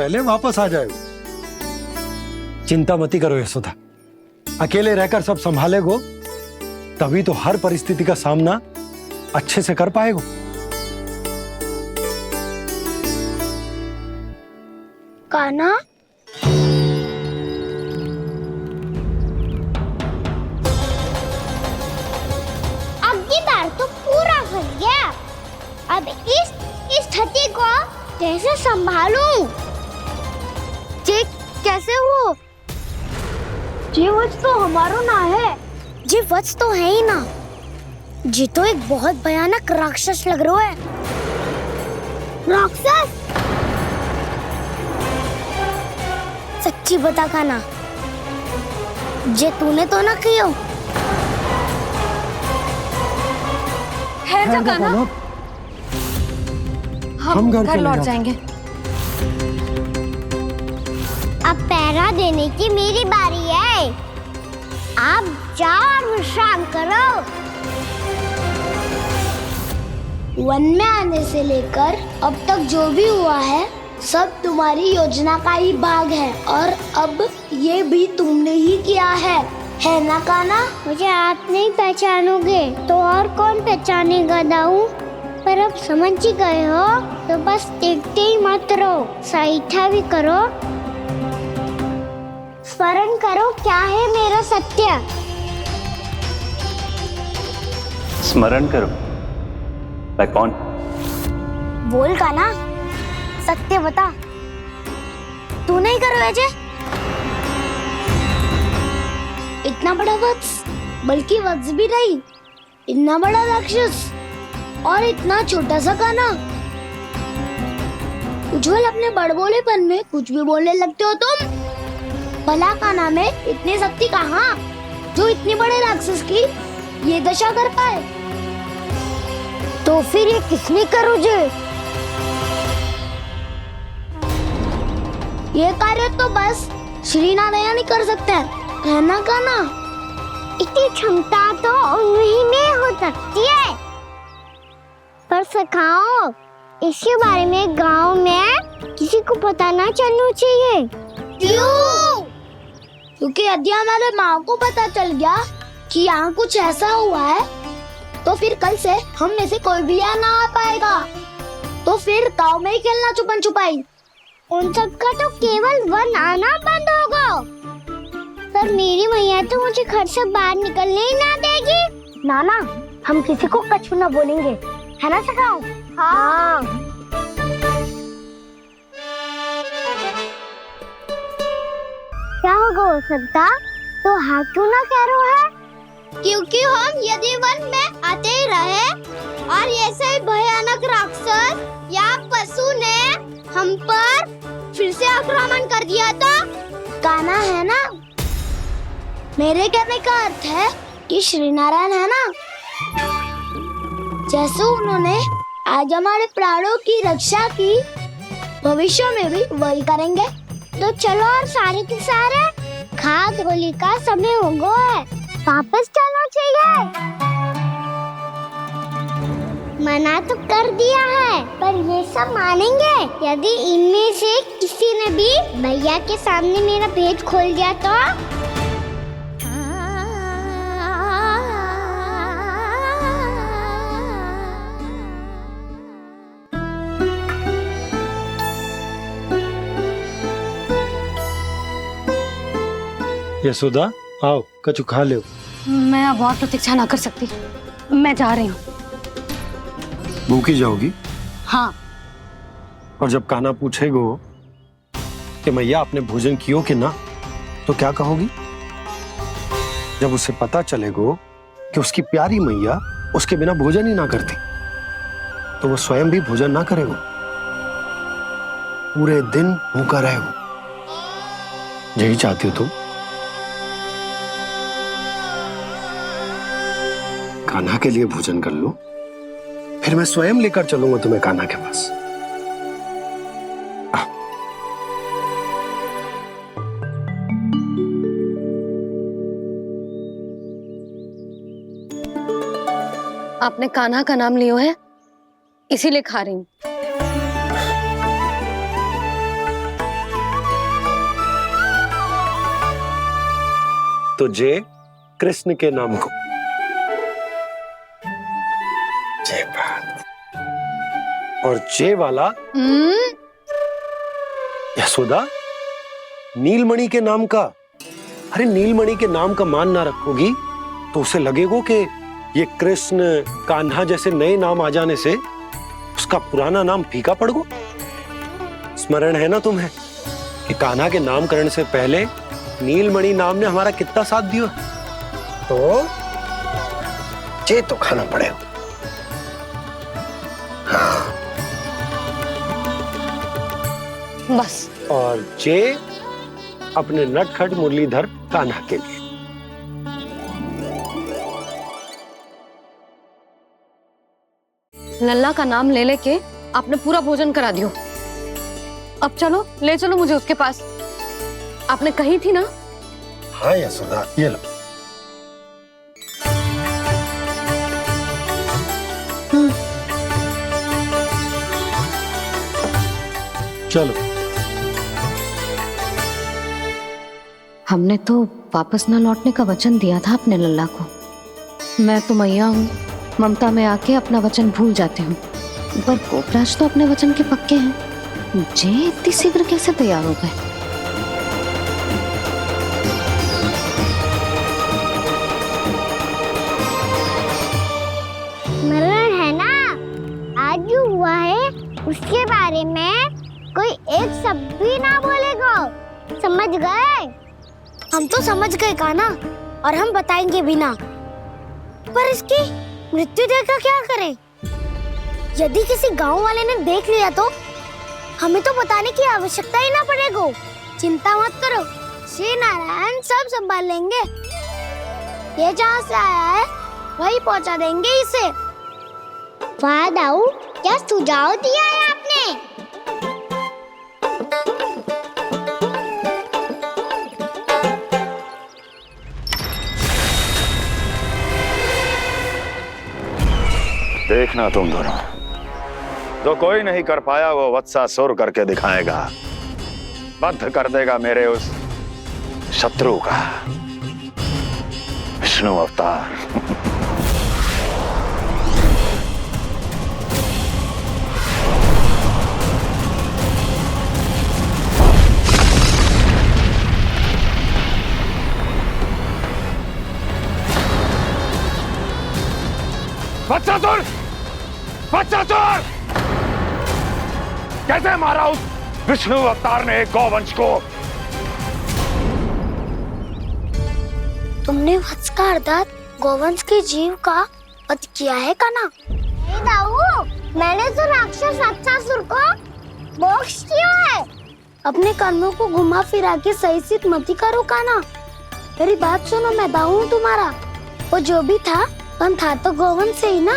पहले वापस आ जाएगा। चिंता मती करो यशोदा, अकेले रहकर सब संभालेगो तभी तो हर परिस्थिति का सामना अच्छे से कर पाएगो। कान्हा, अब की बार तो पूरा फंस गया। अब इस स्थिति को कैसे संभालूं? ये कैसे हो? ये वच तो हमारो ना है। ये वच तो है ही ना। ये तो एक बहुत भयानक राक्षस लग रहा है। राक्षस? सच्ची बता कान्हा, ये तूने तो ना किया? है जा कान्हा, हम घर लौट जाएंगे। अब पहरा देने की मेरी बारी है। आप जाओ और विश्राम करो। वन में आने से लेकर अब तक जो भी हुआ है सब तुम्हारी योजना का ही भाग है, और अब ये भी तुमने ही किया है ना कान्हा? मुझे आप नहीं पहचानोगे तो और कौन पहचानेगा दाऊ? पर अब समझ ही गए हो तो बस देखते ही मत रहो, सहीठा भी करो। स्मरण करो क्या है मेरा सत्य। स्मरण करो? मैं कौन? बोल कान्हा, सत्य बता। तू नहीं करो अजय? इतना बड़ा वत्स, बल्कि वत्स भी नहीं, इतना बड़ा राक्षस और इतना छोटा सा कान्हा। उज्जवल, अपने बड़बोलेपन में कुछ भी बोलने लगते हो तुम। भला कान्हा में इतनी शक्ति कहाँ जो इतनी बड़े राक्षस की ये दशा कर पाए? तो फिर ये किसने करो जे? ये कार्य तो बस श्री नारायण ही कर सकते हैं, है ना कान्हा? इतनी क्षमता तो उन्हीं में हो सकती है, पर सखाओ इसके बारे में गांव में किसी को पता ना चलना चाहिए। क्यों? क्योंकि यदि हमारे माँ को पता चल गया कि यहाँ कुछ ऐसा हुआ है तो फिर कल से हम में से कोई भी यहाँ ना आ पाएगा। तो फिर गांव में ही खेलना छुपन छुपाई। उन सब का तो केवल वन आना बंद होगा। पर मेरी मैया तो मुझे घर से बाहर निकलने ही ना देगी। नाना, हम किसी को कछु ना बोलेंगे, है ना सखाओ? हाँ। क्या होगा हो सकता? तो हाँ क्यों ना कह रहा है? क्योंकि हम यदि वन में आते ही रहे और ऐसे भयानक राक्षस या पशु ने हम पर फिर से आक्रमण कर दिया तो? कान्हा, है ना? मेरे कहने का अर्थ है कि श्री नारायण है ना, जैसे उन्होंने आज हमारे प्राणों की रक्षा की, भविष्य में भी वही करेंगे। तो चलो और सारे के सारे खाद होली का समय हो गया है, वापस चलना चाहिए। मना तो कर दिया है, पर ये सब मानेंगे यदि इनमें से किसी ने भी भैया के सामने मेरा भेद खोल दिया तो? यशोदा, आओ कछु खा लो। मैं अब और प्रतीक्षा ना कर सकती, मैं जा रही हूँ। भूखी जाओगी? हाँ। और जब कान्हा पूछेगो कि मैया आपने भोजन कियो कि ना, तो क्या कहोगी? जब उसे पता चलेगो कि उसकी प्यारी मैया उसके बिना भोजन ही ना करती, तो वो स्वयं भी भोजन ना करेगो, पूरे दिन भूखा रहेगो। यही चाहती हो तुम? कान्हा के लिए भोजन कर लो, फिर मैं स्वयं लेकर चलूंगा तुम्हें कान्हा के पास। आपने कान्हा का नाम लियो है, इसीलिए खा रही हूँ। तो जे कृष्ण के नाम को। जे बात। और जे वाला यशोदा नीलमणि के नाम का। अरे नीलमणि के नाम का मान ना रखोगी तो उसे लगेगा कि ये कृष्ण कान्हा जैसे नए नाम आ जाने से उसका पुराना नाम फीका पड़ गो। स्मरण है ना तुम्हें कि कान्हा के नामकरण से पहले नीलमणि नाम ने हमारा कितना साथ दिया। तो जे तो खाना पड़ेगा। हाँ। बस। और जे अपने नटखट मुरलीधर कान्हा के लिए। लल्ला का नाम ले लेके आपने पूरा भोजन करा दियो। अब चलो, ले चलो मुझे उसके पास। आपने कही थी ना। हाँ यशोदा, ये लो। चलो। हमने तो वापस ना लौटने का वचन दिया था अपने लल्ला को। मैं तो मैया हूँ, ममता में आके अपना वचन भूल जाती हूँ, पर गोपराज तो अपने वचन के पक्के हैं। जे इतनी शीघ्र कैसे तैयार हो गए? मरण है ना, आज जो हुआ है उसके बारे में कोई एक शब्द भी ना बोलेगा। समझ गए? हम तो समझ गए कान्हा, और हम बताएंगे भी ना। पर इसकी मृत्यु देखकर क्या करें? यदि किसी गांव वाले ने देख लिया तो हमें तो बताने की आवश्यकता ही ना पड़ेगा। चिंता मत करो, श्री नारायण सब संभाल लेंगे। ये जहाँ से आया है वही पहुँचा देंगे इसे। वाह दाऊ, क्या सुझाव दिया है आपने। देखना तुम दोनों, जो कोई नहीं कर पाया वो वत्सासुर करके दिखाएगा। बद्ध कर देगा मेरे उस शत्रु का विष्णु अवतार। वत्सासुर! वत्सासुर! कैसे मारा उस विष्णु अवतार ने गौवंश को? तुमने वत्स का अर्थात गौवंश के जीव का वध किया है कान्हा। नहीं दाऊ, मैंने तो राक्षस वत्सासुर को मोक्ष किया है। अपने कर्मों को घुमा फिरा के सही सिद्ध मत करो कान्हा। मेरी बात सुनो, मैं दाऊ हूँ तुम्हारा। वो जो भी था पर था तो गौवंश से ही ना।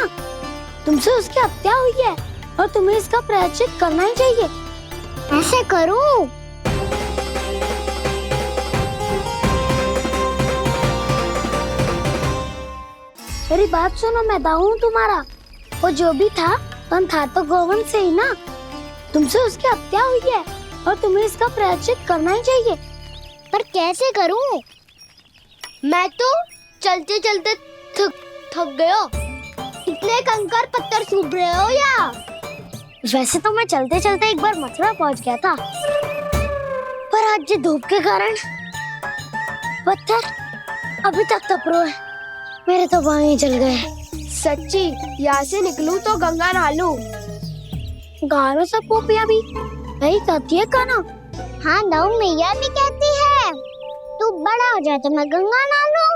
तुमसे उसकी हत्या हुई है और तुम्हें इसका प्रायश्चित करना ही चाहिए। ऐसे करूं? मेरी बात सुनो, मैं दाऊ हूँ तुम्हारा। वो जो भी था पर था तो गौवंश से ही ना। तुमसे उसकी हत्या हुई है और तुम्हें इसका प्रायश्चित करना ही चाहिए। पर कैसे करूं? मैं तो चलते चलते थक गया। इतने कंकर पत्थर सूख रहे हो या? वैसे तो मैं चलते चलते एक बार मथुरा पहुंच गया था, पर आज ये धूप के कारण पत्थर अभी तक तप रहे हैं। मेरे तो पाँव ही जल गए। सच्ची, यहाँ से निकलूं तो गंगा नहा लूं। गारो सब पोपिया भी यही कहती है कान्हा। हाँ दाऊ, मैया भी कहती है तू बड़ा हो जाए तो मैं गंगा नहा लूं,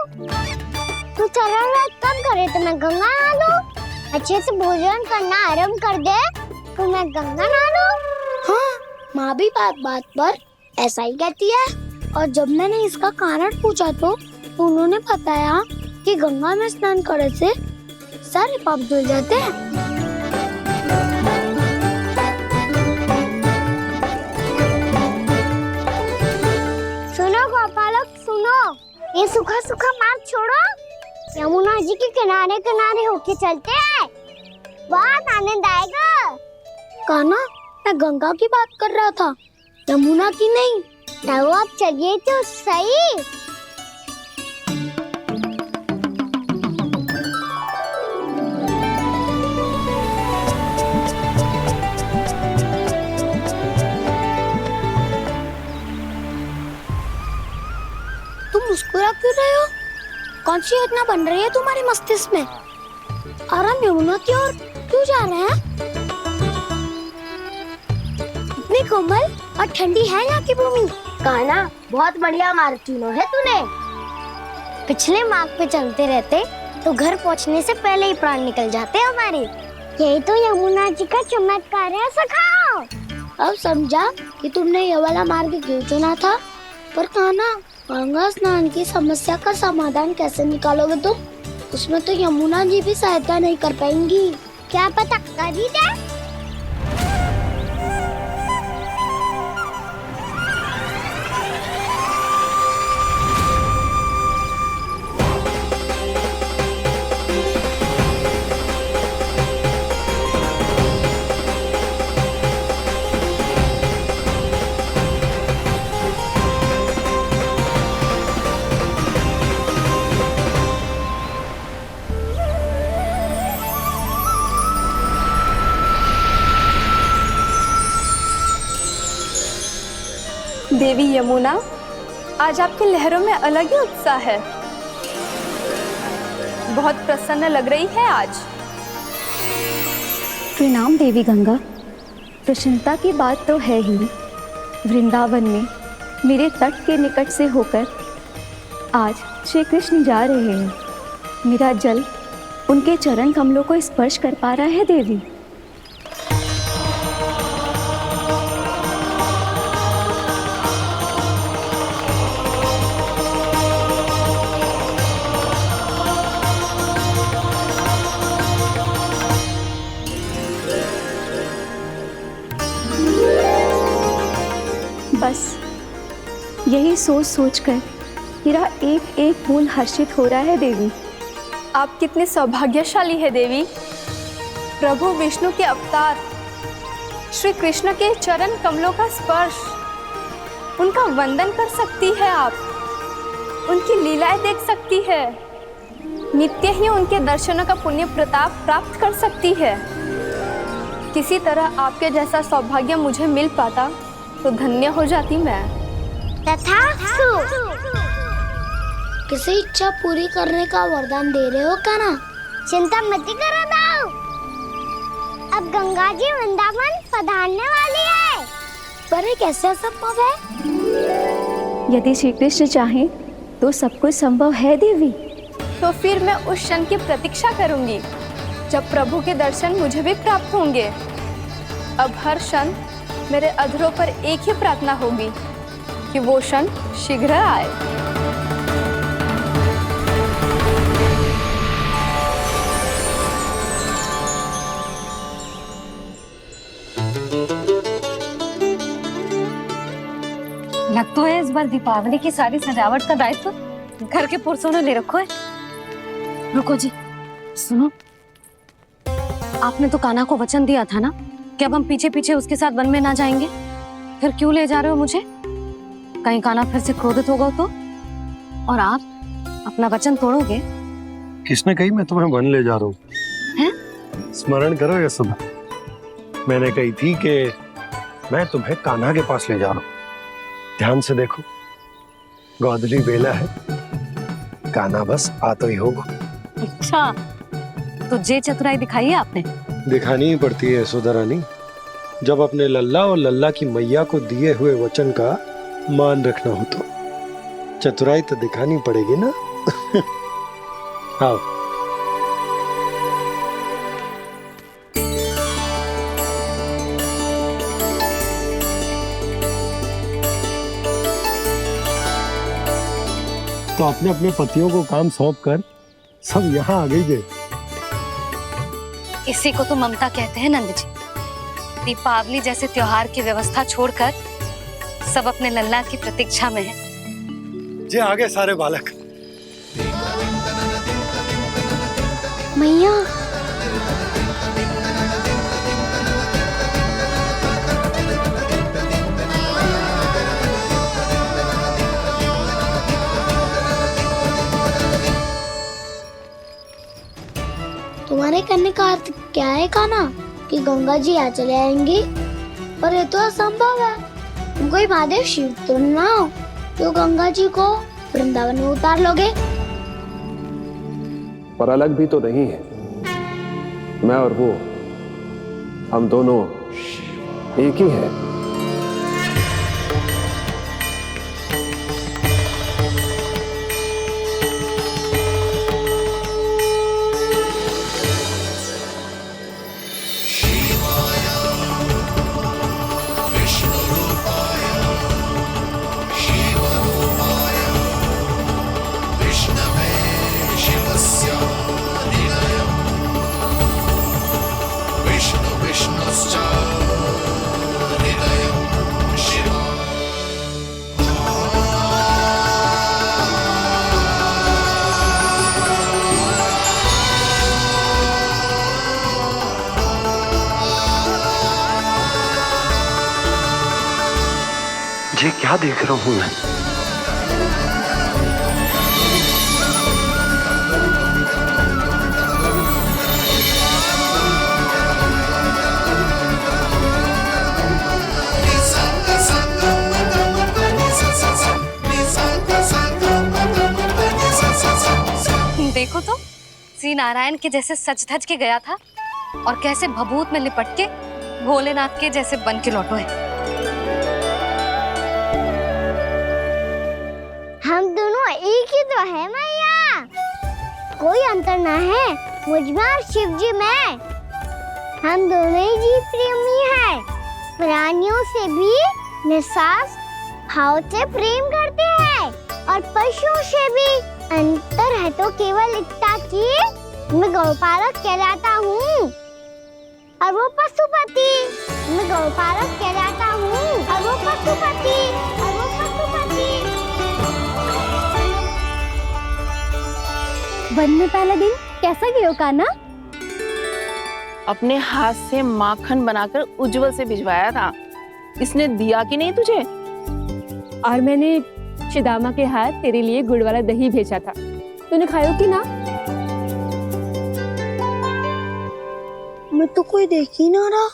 तू शरारत कम करे तो मैं गंगा नहा लूं, अच्छे से भोजन करना आरंभ कर दे तो मैं गंगा नहा लूं। हाँ, माँ भी बात बात पर ऐसा ही कहती है। और जब मैंने इसका कारण पूछा तो उन्होंने बताया कि गंगा में स्नान करने से सारे पाप धुल जाते हैं। सुनो गोपालक सुनो, ये सूखा सूखा मार्ग छोड़ो, यमुना जी के किनारे किनारे होके चलते हैं, बहुत आनंद आएगा। कान्हा, मैं गंगा की बात कर रहा था, यमुना की नहीं। तो आप चलिए तो सही। मुस्कुरा क्यों रहे हो? कौन सी योजना बन रही है तुम्हारे मस्तिष्क में? और हम यमुना की ओर क्यों जा रहे हैं? इतनी कोमल और ठंडी है यहाँ की भूमि। कान्हा, बहुत बढ़िया मार्ग चुना है तूने। पिछले मार्ग पे चलते रहते तो घर पहुँचने से पहले ही प्राण निकल जाते हमारे। यही तो यमुना जी का चमत्कार है सखाओ। अब समझा कि तुमने ये वाला मार्ग क्यों चुना था। पर कान्हा, गंगा स्नान की समस्या का समाधान कैसे निकालोगे तुम? उसमें तो यमुना जी भी सहायता नहीं कर पाएंगी। क्या पता कर ही दे। देवी यमुना, आज आपकी लहरों में अलग ही उत्साह है। बहुत प्रसन्न लग रही है आज। प्रणाम देवी गंगा। प्रसन्नता की बात तो है ही। वृंदावन में मेरे तट के निकट से होकर आज श्री कृष्ण जा रहे हैं। मेरा जल उनके चरण कमलों को स्पर्श कर पा रहा है देवी। बस यही सोच सोचकर मेरा एक एक फूल हर्षित हो रहा है देवी। आप कितने सौभाग्यशाली है देवी। प्रभु विष्णु के अवतार श्री कृष्ण के चरण कमलों का स्पर्श, उनका वंदन कर सकती है आप, उनकी लीलाएं देख सकती है, नित्य ही उनके दर्शनों का पुण्य प्रताप प्राप्त कर सकती है। किसी तरह आपके जैसा सौभाग्य मुझे मिल पाता तो धन्य हो जाती मैं। तथास्तु। किसी इच्छा पूरी करने का वरदान दे रहे हो कान्हा? चिंता मत करो दाऊ। अब गंगा जी वृंदावन पधारने वाली है। पर ये कैसे संभव है? यदि श्री कृष्ण चाहे तो सब कुछ संभव है देवी। तो फिर मैं उस क्षण की प्रतीक्षा करूंगी जब प्रभु के दर्शन मुझे भी प्राप्त होंगे। अब हर क्षण मेरे अधरों पर एक ही प्रार्थना होगी कि वो क्षण शीघ्र आए। लग तो है इस बार दीपावली की सारी सजावट का दायित्व घर के पुरुषों ने ले रखो है। रुको जी, सुनो, आपने तो कान्हा को वचन दिया था ना कि अब हम पीछे पीछे उसके साथ वन में ना जाएंगे। फिर क्यों ले जा रहे हो मुझे? कहीं कान्हा फिर से क्रोधित होगा तो? और आप अपना वचन तोड़ोगे? किसने कही मैं तुम्हें वन ले जा रहा हूँ? स्मरण करो यशोदा, मैंने कही थी कि मैं तुम्हें कान्हा के पास ले जा रहा हूँ। ध्यान से देखो, गोधली बेला है, कान्हा बस आ तो ही होगा। अच्छा, तो जे चतुराई दिखाई है आपने? दिखानी ही पड़ती है यशोदा रानी, जब अपने लल्ला और लल्ला की मैया को दिए हुए वचन का मान रखना हो तो चतुराई तो दिखानी पड़ेगी ना। आओ। तो अपने अपने पतियों को काम सौंप कर सब यहाँ आ गई थे। इसी को तो ममता कहते हैं नंद जी। दीपावली जैसे त्योहार की व्यवस्था छोड़कर सब अपने लल्ला की प्रतीक्षा में हैं। जे आगे सारे बालक। मैया, तुम्हारे कहने का अर्थ क्या है कान्हा? कि गंगा जी यहाँ चले आएंगी? पर ये तो असंभव है। कोई महादेव शिव तो ना हो जो गंगा जी को वृंदावन में उतार लोगे? पर अलग भी तो नहीं है। मैं और वो, हम दोनों एक ही हैं। ये क्या देख रहा हूं मैं? देखो तो श्री नारायण के जैसे सज धज के गया था और कैसे भभूत में लिपट के भोलेनाथ के जैसे बन के लौटो है। हम दोनों एक ही तो है मैया, कोई अंतर ना है मुझ में और शिव जी में। हम दोनों ही जीव प्रेमी हैं, प्राणियों से भी निस्वार्थ भाव से प्रेम करते हैं और पशुओं से भी। अंतर है तो केवल इतना कि मैं गौपालक कहलाता हूँ और वो पशुपति। मैं गौपालक कहलाता हूँ और वो पशुपति। वन में पहला दिन कैसा गया कान्हा? अपने हाथ से माखन बनाकर उज्जवल से भिजवाया था। इसने दिया कि नहीं तुझे? और मैंने शिदामा के हाथ तेरे लिए गुड़ वाला दही भेजा था, तूने खाया कि ना? मैं तो कोई देख ही ना रहा।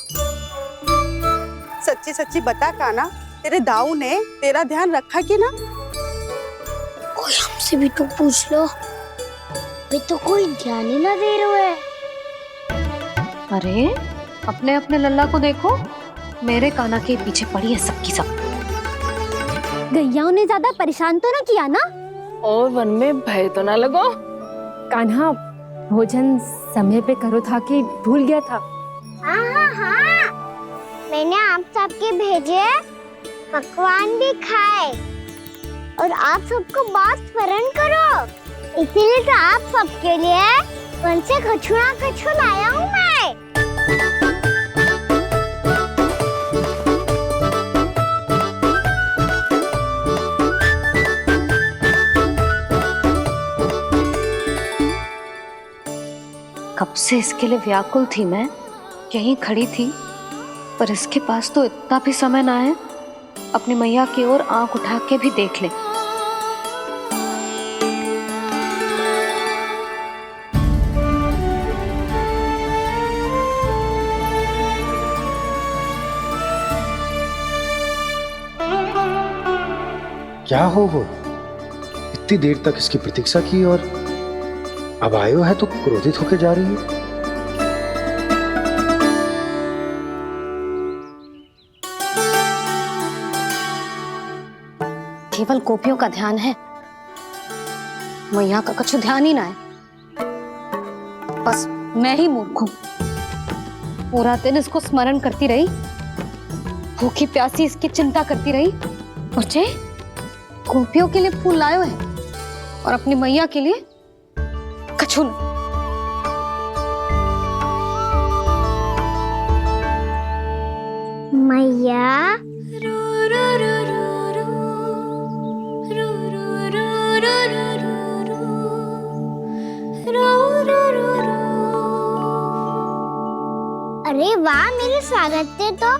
सच्ची सच्ची बता कान्हा, तेरे दाऊ ने तेरा ध्यान रखा कि ना? कोई हमसे भी तो पूछ लो, वे तो कोई ध्यान ही ना दे रहे हैं। अरे अपने अपने लल्ला को देखो, मेरे कान्हा के पीछे पड़ी है सबकी सब। गैयाओं ने ज्यादा परेशान तो ना किया ना? और वन में भय तो ना लगो? कान्हा भोजन समय पे करो था कि भूल गया था? हाँ, मैंने आप सबके भेजे पकवान भी खाए और आप सबको बात स्मरण करो, इसीलिए तो आप सबके लिए वन से कछु लाया हूँ मैं। कब से इसके लिए व्याकुल थी मैं, यहीं खड़ी थी, पर इसके पास तो इतना भी समय ना है अपनी मैया की ओर आंख उठा के भी देख ले। क्या हो वो? इतनी देर तक इसकी प्रतीक्षा की और अब आयो है तो क्रोधित होकर जा रही है। केवल गोपियों का ध्यान है, मैया का कछु ध्यान ही ना है। बस मैं ही मूर्ख हूं, पूरा दिन इसको स्मरण करती रही, भूखी प्यासी इसकी चिंता करती रही, और जे गोपियों के लिए फूल लायो है और अपनी मैया के लिए कछु न। मैया अरे वाह, मेरे स्वागत से तो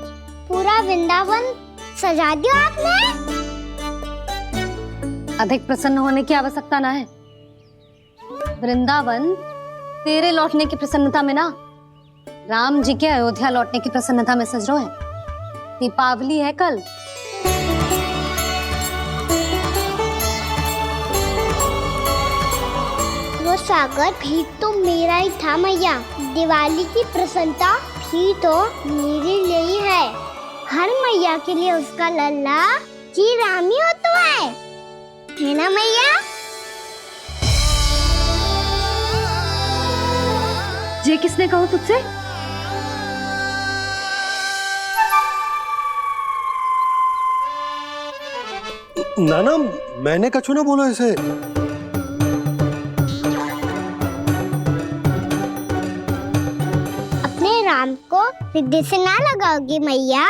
पूरा वृंदावन सजा दिया आपने। अधिक प्रसन्न होने की आवश्यकता ना है। वृंदावन तेरे लौटने की प्रसन्नता में ना, राम जी के अयोध्या लौटने की प्रसन्नता में सज रहे हैं। दीपावली है कल। स्वागत भी तो मेरा ही था मैया। दिवाली की प्रसन्नता भी तो मेरे लिए ही है। हर मैया के लिए उसका लल्ला की रामी होता है ना मैया? ये किसने कहा तुझसे? नाना, मैंने कछु ना बोला इसे। अपने राम को हृदय से ना लगाओगी मैया?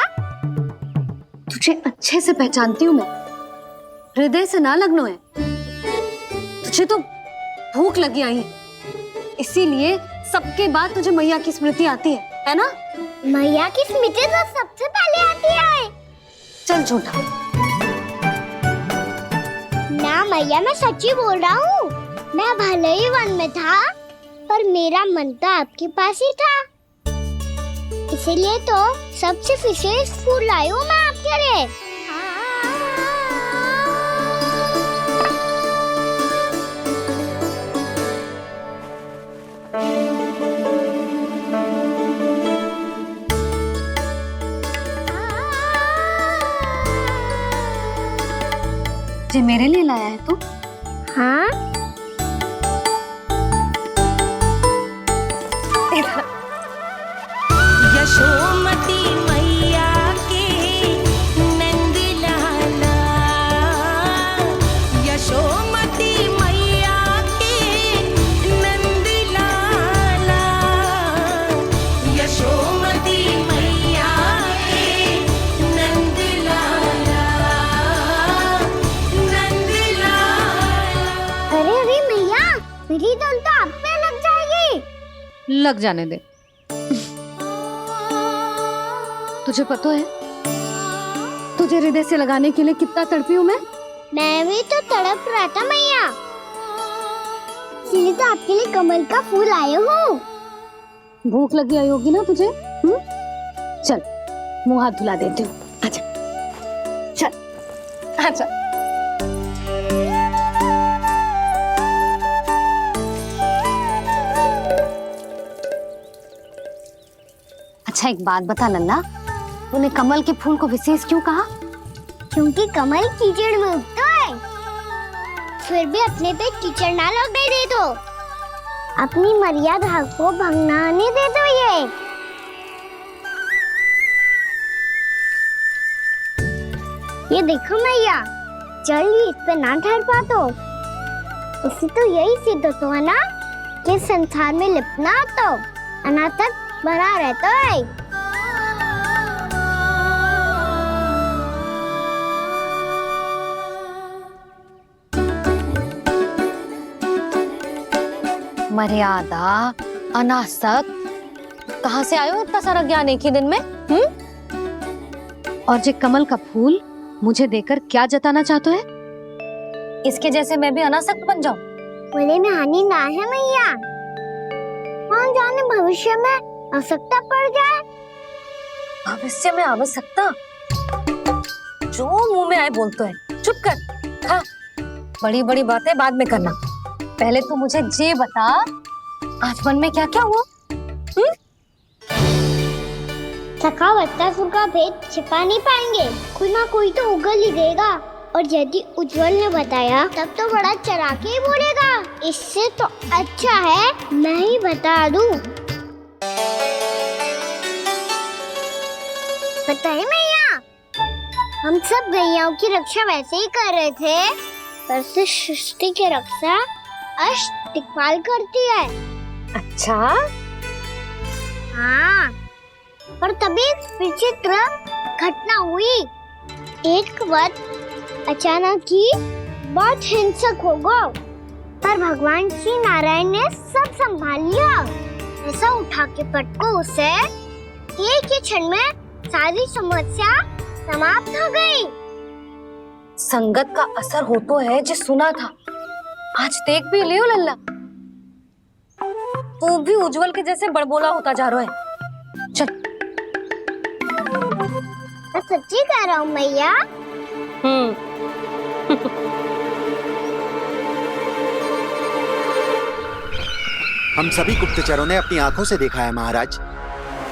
तुझे अच्छे से पहचानती हूँ मैं, हृदय से ना लगनो है। तुझे तो भूख लगी आई है, इसीलिए सबके बाद तुझे मैया की स्मृति आती है ना? मैया की स्मृति तो सबसे पहले आती है। चल झूठा। ना मैया, मैं सच्ची बोल रहा हूँ। मैं भले ही वन में था, पर मेरा मन तो आपके पास ही था। इसीलिए तो सबसे विशेष फूल लाई हूँ मैं आपके लिए। ये मेरे लिए लाया है तू? हाँ। यशोमती मैया के नंद लाला, यशोमती मैया के नंद लाला, यशोमती मैया के नंद लाला, नंद लाला। अरे अरे मैया, मेरी धुन तो आप पे लग जाएगी। लग जाने दे। तुझे पता है तुझे हृदय से लगाने के लिए कितना तड़पी हूँ मैं? मैं भी तो तड़प रहा था मैया, इसलिए तो आपके लिए कमल का फूल आया हूँ। भूख लगी आई होगी ना तुझे? चल मुंह हाथ धुला देती हूँ। आजा, चल आजा। अच्छा एक बात बता लल्ला, तूने कमल के फूल को विशेष क्यों कहा? क्योंकि कमल कीचड़ में उगता है, फिर भी अपने पे कीचड़ ना लगने दे दो। अपनी मर्यादा को भंग ना आने दे दो। ये देखो मैया, जल भी इस पे ना ठहर पा तो इससे तो यही सिद्ध होता है ना कि संसार में लिपना तो अनाथ तक बना रहता है। मर्यादा, अनासक्त, कहाँ से आयो इतना सारा ज्ञान एक ही दिन में? और ये कमल का फूल मुझे देकर क्या जताना चाहते है? इसके जैसे मैं भी अनासक्त बन जाऊं? बोले में हानि ना है मैया, कौन जाने भविष्य में आवश्यकता पड़ जाए। भविष्य में आवश्यकता? जो मुंह में आए बोलते हैं, चुप कर। हाँ, बड़ी बड़ी बातें बाद में करना, पहले तो मुझे ये बता आज मन में क्या क्या हुआ? सखा बत्तासुर का भेद छिपा नहीं पाएंगे, कोई ना कोई तो उगल ही देगा। और यदि उज्जवल ने बताया तब तो बड़ा चढ़ा के ही बोलेगा। इससे तो अच्छा है मैं ही बता दूं। पता है मैया, हम सब गैयाओं की रक्षा वैसे ही कर रहे थे, पर से सृष्टि की रक्षा अष्ट दिक्पाल करती है। अच्छा? हाँ, पर तभी एक विचित्र घटना हुई। एक वक्त अचानक ही बहुत हिंसक हो गया, पर भगवान श्री नारायण ने सब संभाल लिया। ऐसा उठा के पटको उसे, एक ही क्षण में सारी समस्या समाप्त हो गई। संगत का असर हो तो है जो सुना था, आज देख भी लियो लल्ला, तू भी उज्जवल के जैसे बड़बोला होता जा रहा है। चल। मैं सच्ची कह रहा हूँ मैया। हम सभी गुप्तचरों ने अपनी आंखों से देखा है महाराज।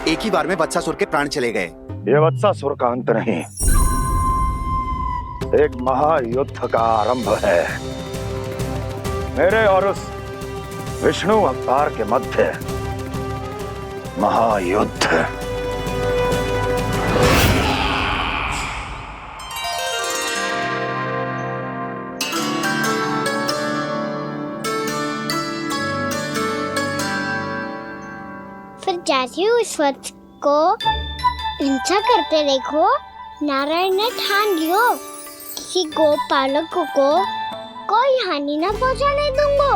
एक ही बार में वत्सासुर के प्राण चले गए। ये वत्सासुर का अंत नहीं, एक महायुद्ध का आरंभ है। मेरे और उस विष्णु अवतार के मध्य महायुद्ध। फिर जैसे ही उस वत्स को हिंसा करते देखो, नारायण ने ठान लियो किसी गोपालक को कोई हानि न पहुंचाने दूंगा।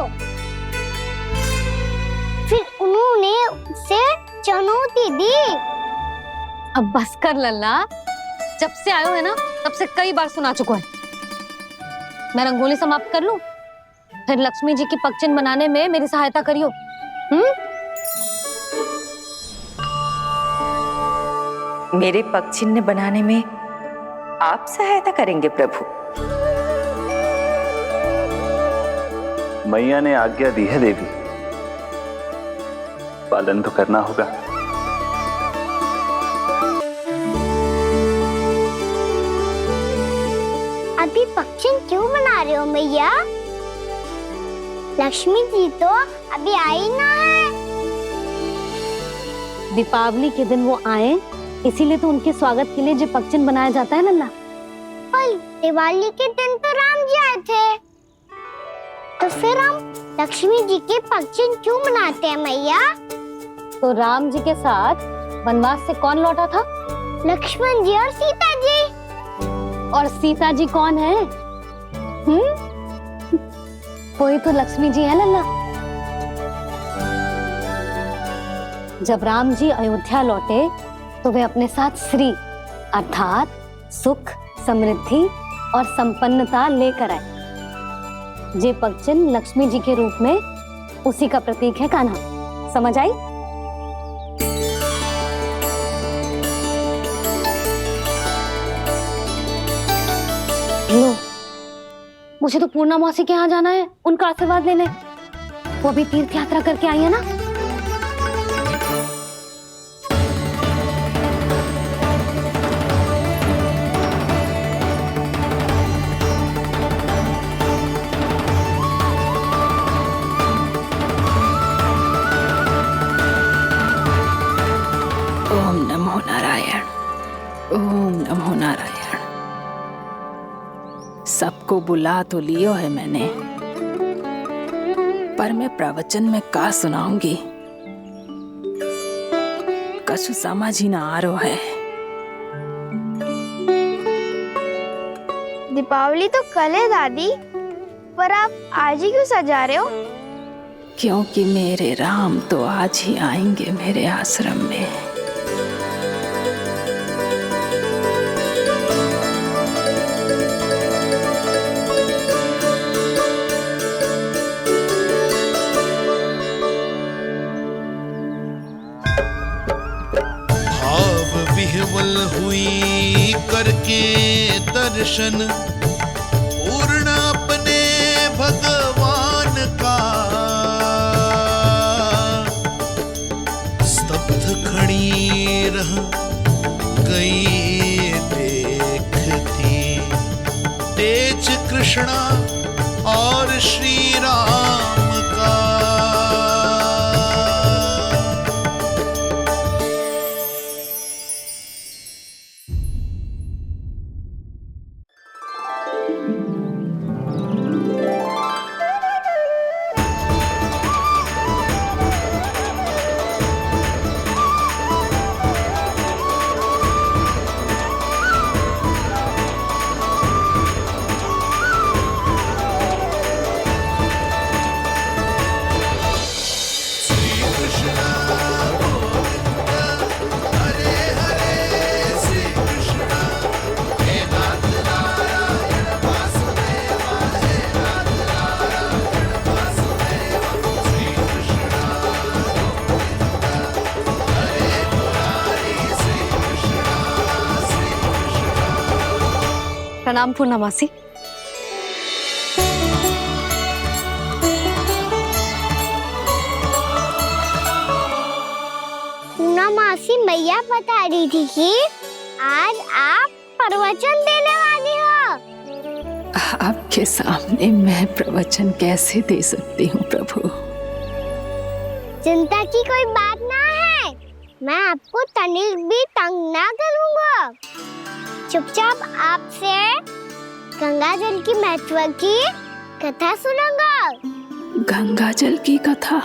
फिर उन्होंने उसे चुनौती दी। अब बस कर लल्ला, जब से आयो है ना तब से कई बार सुना चुका है। मैं रंगोली समाप्त कर लूं, फिर लक्ष्मी जी की पगचिन बनाने में मेरी सहायता करियो। मेरे पगचिन्ह बनाने में आप सहायता करेंगे प्रभु? मैया ने आज्ञा दी है देवी, पालन तो करना होगा। अभी पगचिन क्यों बना रहे हो मैया? लक्ष्मी जी तो अभी आई ना है। दीपावली के दिन वो आए, इसीलिए तो उनके स्वागत के लिए जो पगचिन बनाया जाता है लल्ला। पर दिवाली के दिन तो राम जी आए थे, तो फिर हम लक्ष्मी जी के पगचिन क्यों बनाते हैं मैया? तो राम जी के साथ वनवास से कौन लौटा था? लक्ष्मण जी और सीता जी। और सीता जी कौन है? वही तो लक्ष्मी जी है लल्ला। जब राम जी अयोध्या लौटे तो वे अपने साथ श्री अर्थात सुख, समृद्धि और संपन्नता लेकर आए। जे पगचिन लक्ष्मी जी के रूप में उसी का प्रतीक है कान्हा। समझ आई? लो, मुझे तो पूर्णा मौसी के यहाँ जाना है, उनका आशीर्वाद लेने। वो अभी तीर्थ यात्रा करके आई है ना। ओम नमो नारायण, ओम नमो नारायण। सबको बुला तो लियो है मैंने, पर मैं प्रवचन में का सुनाऊंगी, कछु समझ ही ना आ रहा है। दीपावली तो कल है दादी, पर आप आज ही क्यों सजा रहे हो? क्योंकि मेरे राम तो आज ही आएंगे मेरे आश्रम में। विह्वल हुई करके दर्शन, पूर्ण अपने भगवान का, स्तब्ध खड़ी रह गई देखती तेज कृष्णा और श्री राम का। प्रणाम पूर्णा मौसी। मौसी मैया बता रही थी कि आज आप प्रवचन देने वाली हो। आपके सामने मैं प्रवचन कैसे दे सकती हूँ प्रभु? चिंता की कोई बात ना है, मैं आपको तनिक भी तंग ना करूँगा। चुपचाप आपसे गंगा जल की महत्व की कथा सुनूंगा। गंगा जल की कथा?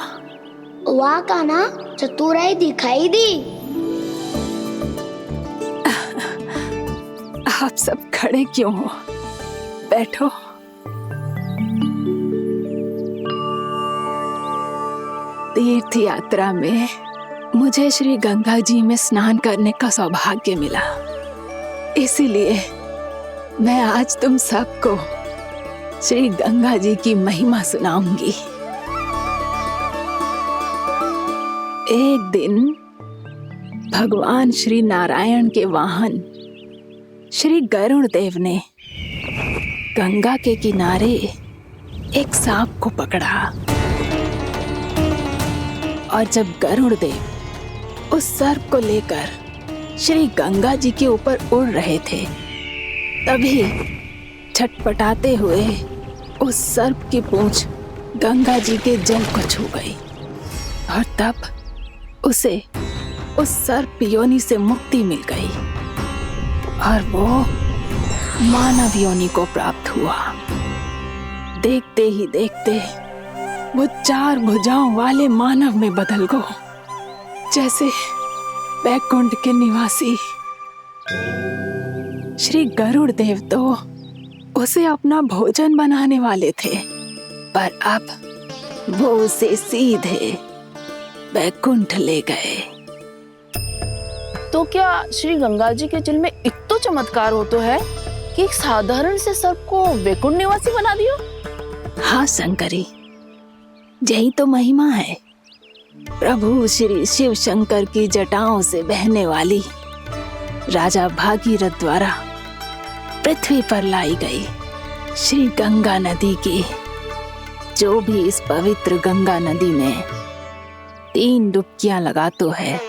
वाह कान्हा, चतुराई दिखाई दी। आप सब खड़े क्यों हो? बैठो। तीर्थ यात्रा में मुझे श्री गंगा जी में स्नान करने का सौभाग्य मिला, इसीलिए मैं आज तुम सबको श्री गंगा जी की महिमा सुनाऊंगी। एक दिन भगवान श्री नारायण के वाहन श्री गरुड़ देव ने गंगा के किनारे एक सांप को पकड़ा, और जब गरुड़ देव उस सर्प को लेकर श्री गंगा जी के ऊपर उड़ रहे थे, तभी छटपटाते हुए उस सर्प की पूंछ गंगा जी के जल को छू गई, और तब उसे उस सर्प योनि से मुक्ति मिल गई और वो मानव योनि को प्राप्त हुआ। देखते ही देखते वो 4 भुजाओं वाले मानव में बदल गो, जैसे बैकुंठ के निवासी। श्री गरुड़ देव तो उसे अपना भोजन बनाने वाले थे, पर अब वो उसे सीधे बैकुंठ ले गए। तो क्या श्री गंगा जी के जल में इतना चमत्कार हो तो है कि एक साधारण से सर्प को वैकुंठ निवासी बना दियो? हाँ शंकरी, यही तो महिमा है। प्रभु श्री शिव शंकर की जटाओं से बहने वाली राजा भागीरथ द्वारा पृथ्वी पर लाई गई श्री गंगा नदी की, जो भी इस पवित्र गंगा नदी में 3 डुबकियां लगातो है,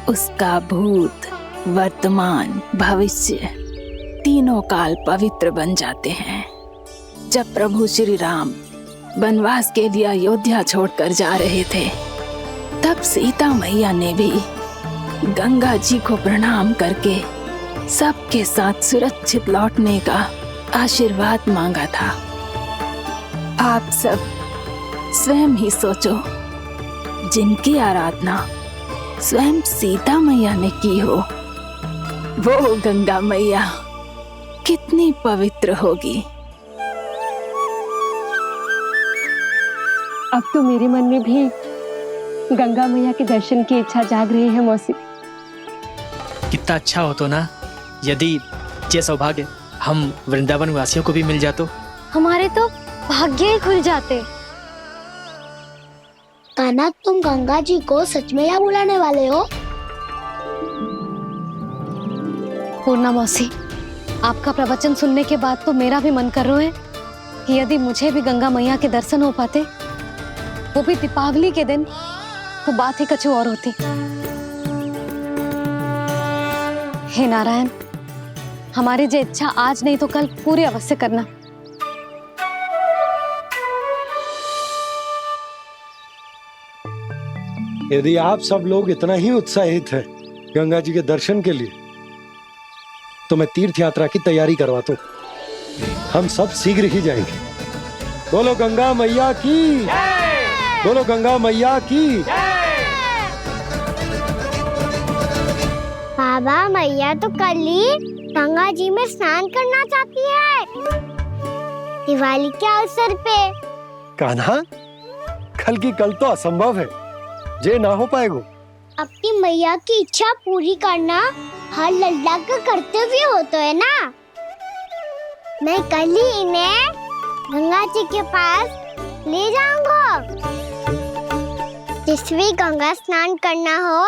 उसका भूत, वर्तमान, भविष्य तीनों काल पवित्र बन जाते हैं। जब प्रभु श्री राम वनवास के लिए अयोध्या छोड़कर जा रहे थे, तब सीता मैया ने भी गंगा जी को प्रणाम करके सबके साथ सुरक्षित लौटने का आशीर्वाद मांगा था। आप सब स्वयं ही सोचो, जिनकी आराधना स्वयं सीता मैया ने की हो, वो गंगा मैया कितनी पवित्र होगी। अब तो मेरे मन में भी गंगा मैया के दर्शन की इच्छा जाग रही है मौसी। कितना अच्छा हो तो ना यदि ये सौभाग्य हम वृंदावन वासियों को भी मिल जातो। हमारे तो भाग्य ही खुल जाते। कान्हा, तुम गंगा जी को सच में यहाँ बुलाने वाले हो? पूर्णा मौसी, आपका प्रवचन सुनने के बाद तो मेरा भी मन कर रहा है कि यदि मुझे भी गंगा मैया के दर्शन हो पाते, वो भी दीपावली के दिन, तो बात ही कुछ और होती। हे नारायण, हमारी जो इच्छा आज नहीं तो कल पूरी अवश्य करना। यदि आप सब लोग इतना ही उत्साहित हैं गंगा जी के दर्शन के लिए, तो मैं तीर्थ यात्रा की तैयारी करवाता हूँ। हम सब शीघ्र ही जाएंगे। बोलो गंगा मैया की, बोलो गंगा मैया की। बाबा, मैया तो कल ही गंगा जी में स्नान करना चाहती है, दिवाली के अवसर पे। कान्हा, कल की कल तो असंभव है, जे ना हो पाएगा। अपनी मैया की इच्छा पूरी करना हर लल्ला का कर्तव्य होता है ना। मैं कल ही इन्हें गंगा जी के पास ले जाऊंगा। जिस भी गंगा स्नान करना हो,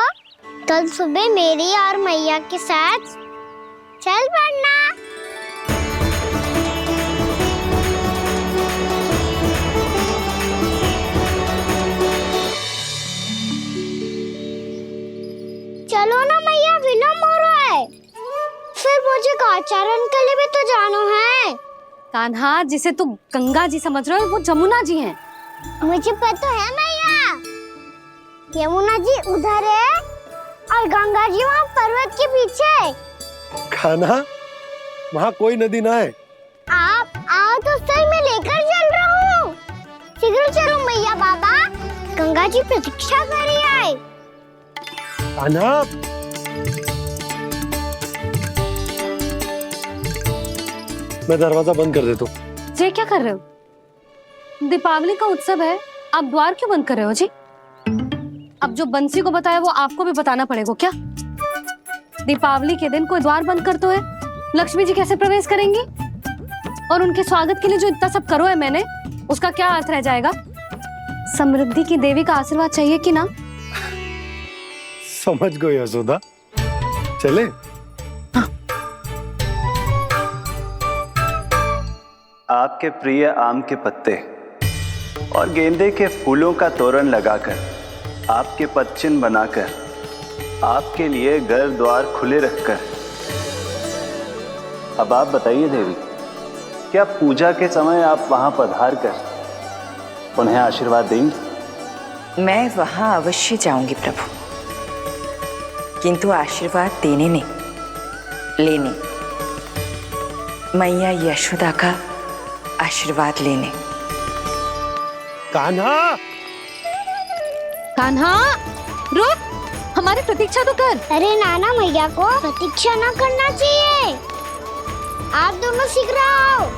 कल सुबह मेरी और मैया के साथ चल पड़ना। चरण कली भी तो जानो है। कान्हा, जिसे तू गंगा जी समझ रहे हो वो जमुना जी हैं। मुझे पता है मैया, यमुना जी उधर है और गंगा जी वहाँ पर्वत के पीछे। कान्हा, वहाँ कोई नदी ना है। आप आओ तो सही, मैं लेकर चल रहा हूँ। शीघ्र चलो मैया बाबा, गंगा जी प्रतीक्षा कर रही है। कान्हा, मैं दरवाजा बंद कर देता हूँ। ये क्या कर रहे हो? दीपावली का उत्सव है, आप द्वार क्यों बंद कर रहे हो जी? अब जो बंसी को बताया वो आपको भी बताना पड़ेगा क्या? दीपावली के दिन कोई द्वार बंद कर तो है, लक्ष्मी जी कैसे प्रवेश करेंगी? और उनके स्वागत के लिए जो इतना सब करो है मैंने, उसका क्या अर्थ रह जाएगा? समृद्धि की देवी का आशीर्वाद चाहिए कि ना? समझ गई यशोदा, चले। आपके प्रिय आम के पत्ते और गेंदे के फूलों का तोरण लगाकर, आपके पदचिन्ह बनाकर, आपके लिए घर द्वार खुले रखकर, अब आप बताइए देवी, क्या पूजा के समय आप वहां पधार कर उन्हें आशीर्वाद देंगी? मैं वहां अवश्य जाऊंगी प्रभु, किंतु आशीर्वाद देने नहीं, लेने, मैया यशोदा का आशीर्वाद लेने। कान्हा, कान्हा, रुक, हमारी प्रतीक्षा तो कर। अरे नाना, मैया को प्रतीक्षा ना करना चाहिए, आप दोनों शीघ्र आओ।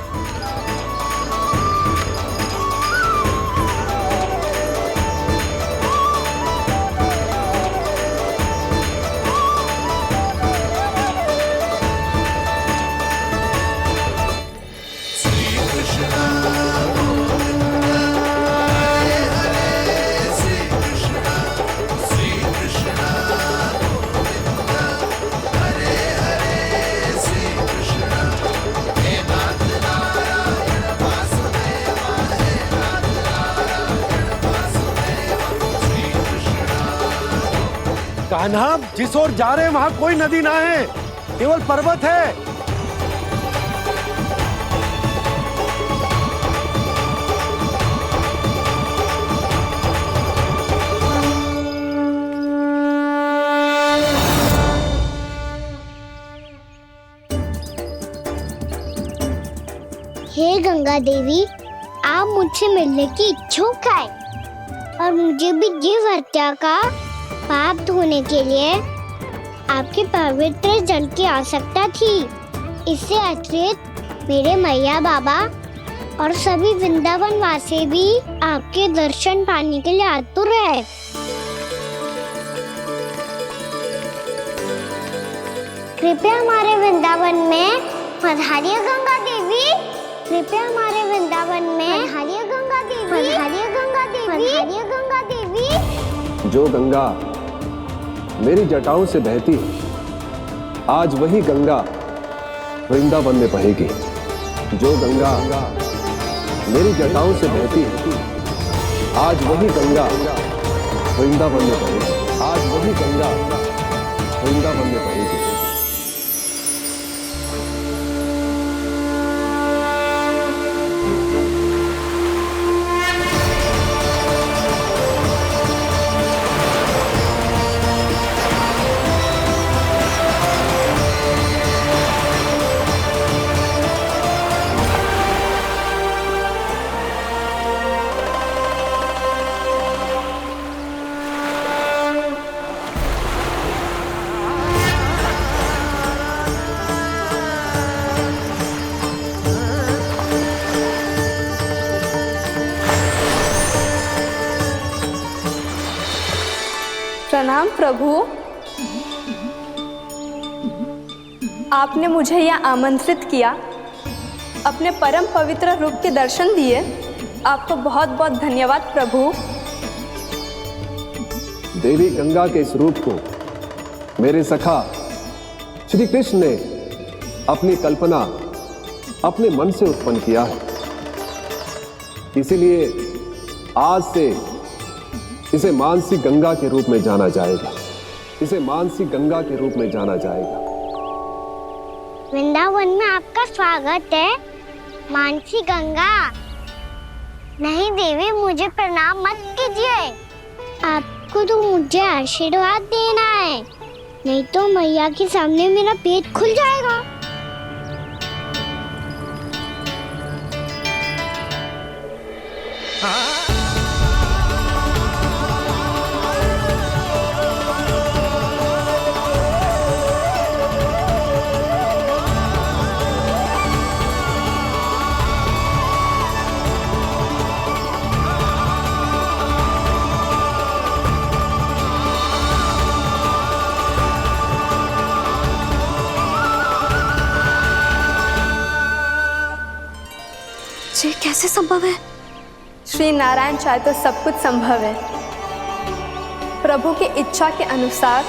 कान्हा, जिस ओर जा रहे हैं वहाँ कोई नदी ना है, केवल पर्वत है। हे गंगा देवी, आप मुझसे मिलने की इच्छुक है और मुझे भी जीव हत्या का पाप धोने के लिए आपके पवित्र जल की आवश्यकता थी। इससे अतिरिक्त मेरे मैया बाबा और सभी वृंदावन वासी भी आपके दर्शन पाने के लिए आतुर है। कृपया हमारे वृंदावन में पधारिए गंगा देवी, कृपया हमारे वृंदावन में पधारिए गंगा देवी, पधारिए गंगा देवी, पधारिए गंगा देवी। जो गंगा मेरी जटाओं से बहती है, आज वही गंगा वृंदावन में बहेगी। जो गंगा मेरी जटाओं से बहती है, आज वही गंगा वृंदावन में बहेगी। आज वही गंगा वृंदावन में बहेगी। प्रणाम प्रभु, आपने मुझे यहाँ आमंत्रित किया, अपने परम पवित्र रूप के दर्शन दिए, आपको बहुत बहुत धन्यवाद प्रभु। देवी गंगा के इस रूप को मेरे सखा श्री कृष्ण ने अपनी कल्पना अपने मन से उत्पन्न किया है। इसीलिए आज से इसे मानसी गंगा के रूप में जाना जाएगा। इसे मानसी गंगा के रूप में जाना जाएगा। वृंदावन में आपका स्वागत है। मानसी गंगा। नहीं देवी, मुझे प्रणाम मत कीजिए। आपको तो मुझे आशीर्वाद देना है, नहीं तो मैया के सामने मेरा पेट खुल जाएगा। ये कैसे संभव है? श्री नारायण चाहे तो सब कुछ संभव है। प्रभु की इच्छा के अनुसार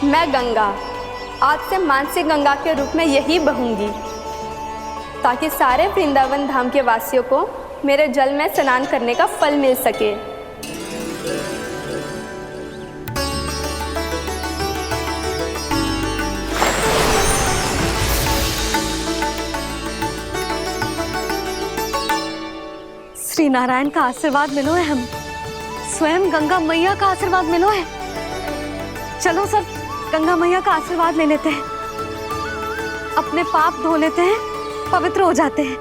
मैं गंगा आज से मानसी गंगा के रूप में यही बहूंगी, ताकि सारे वृंदावन धाम के वासियों को मेरे जल में स्नान करने का फल मिल सके। श्री नारायण का आशीर्वाद मिलो है, हम स्वयं गंगा मैया का आशीर्वाद मिलो है। चलो सब गंगा मैया का आशीर्वाद ले लेते हैं, अपने पाप धो लेते हैं, पवित्र हो जाते हैं।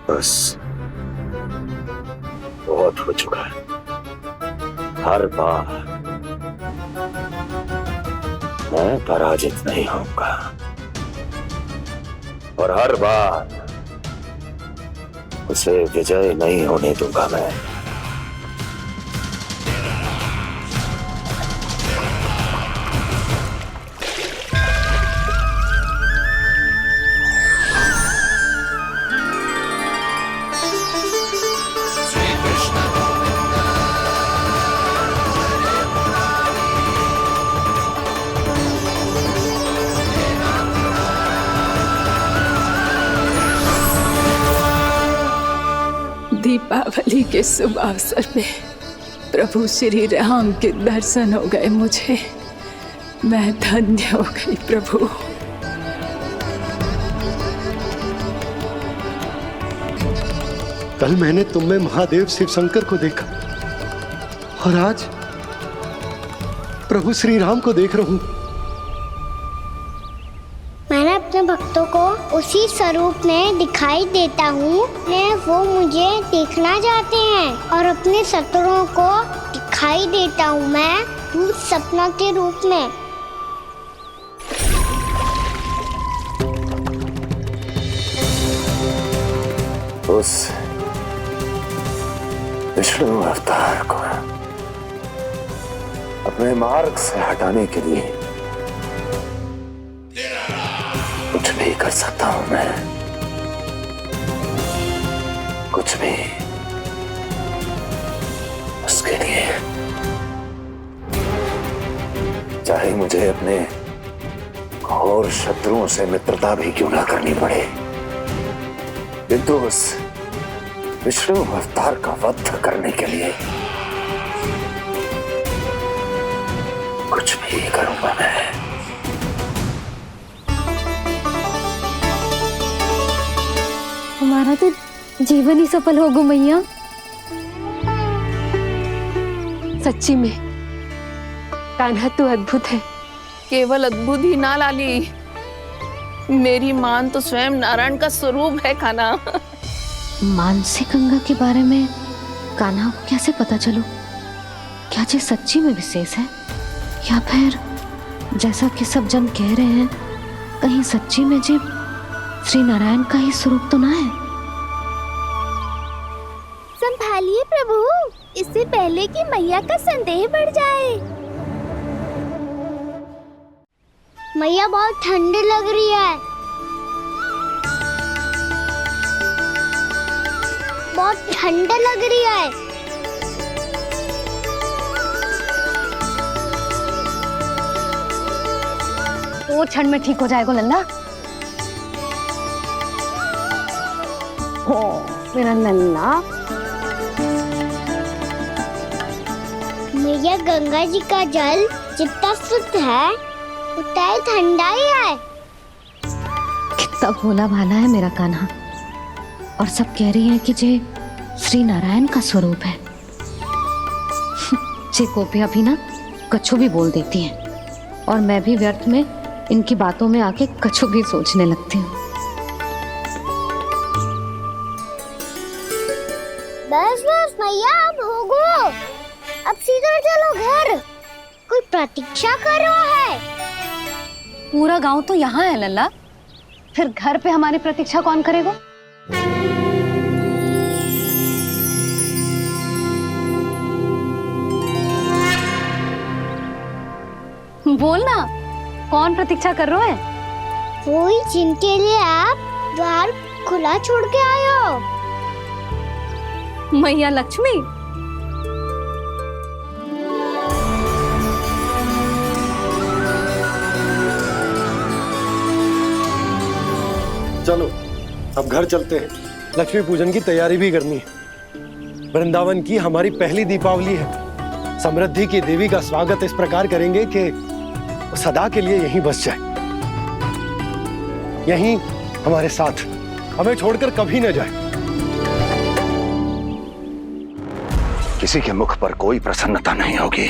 बस बहुत हो चुका है। हर बार मैं पराजित नहीं होऊंगा और हर बार उसे विजय नहीं होने दूंगा मैं। दीपावली के शुभ अवसर पे प्रभु श्री राम के दर्शन हो गए मुझे। मैं धन्य हो गई प्रभु। कल मैंने तुम में महादेव शिव शंकर को देखा और आज प्रभु श्री राम को देख रहा हूं। मैंने अपने भक्तों को उसी स्वरूप में दिखाई देता हूँ, वो मुझे देखना चाहते हैं और अपने शत्रुओं को दिखाई देता हूँ मैं भूत सपना के रूप में। उस विष्णु अवतार को अपने मार्ग से हटाने के लिए कुछ भी कर सकता हूं मैं, कुछ भी। उसके लिए चाहे मुझे अपने घोर शत्रुओं से मित्रता भी क्यों ना करनी पड़े, किंतु उस विष्णु अवतार का वध करने के लिए कुछ भी करूंगा मैं। हमारा तो जीवन ही सफल होगा मैया। सच्ची में कान्हा तो अद्भुत है। केवल अद्भुत ही ना लाली, मेरी मान तो स्वयं नारायण का स्वरूप है कान्हा। मानसी गंगा के बारे में कान्हा को कैसे पता चलो? क्या ये सच्ची में विशेष है या फिर जैसा कि सब जन कह रहे हैं, कहीं सच्ची में जी श्री नारायण का ही स्वरूप तो ना है? संभालिए प्रभु, इससे पहले कि मैया का संदेह बढ़ जाए। मैया बहुत ठंडी लग रही है। बहुत ठंड लग रही है। तो ठंड में ठीक हो जाएगा लल्ला। हो मेरा लल्ला। मैया गंगा जी का जल जितना शुद्ध है उतना ही ठंडा ही है। कितना भोला भाला है मेरा कान्हा। और सब कह रही हैं कि जे श्री नारायण का स्वरूप है। जे गोपियां भी ना कछु भी बोल देती हैं और मैं भी व्यर्थ में इनकी बातों में आके कछु भी सोचने लगती हूँ। बस बस मैया अब होगो, अब सीधा चलो घर। कोई प्रतीक्षा कर रहा है। पूरा गांव तो यहाँ है लल्ला, फिर घर पे हमारी प्रतीक्षा कौन करेगा? बोलना, कौन प्रतीक्षा कर रहे हैं? वही जिनके लिए आप द्वार खुला छोड़ के आए हो। मैया लक्ष्मी। चलो अब घर चलते हैं। लक्ष्मी पूजन की तैयारी भी करनी है। वृंदावन की हमारी पहली दीपावली है। समृद्धि की देवी का स्वागत इस प्रकार करेंगे कि सदा के लिए यहीं बस जाए, यहीं हमारे साथ, हमें छोड़कर कभी न जाए। किसी के मुख पर कोई प्रसन्नता नहीं होगी,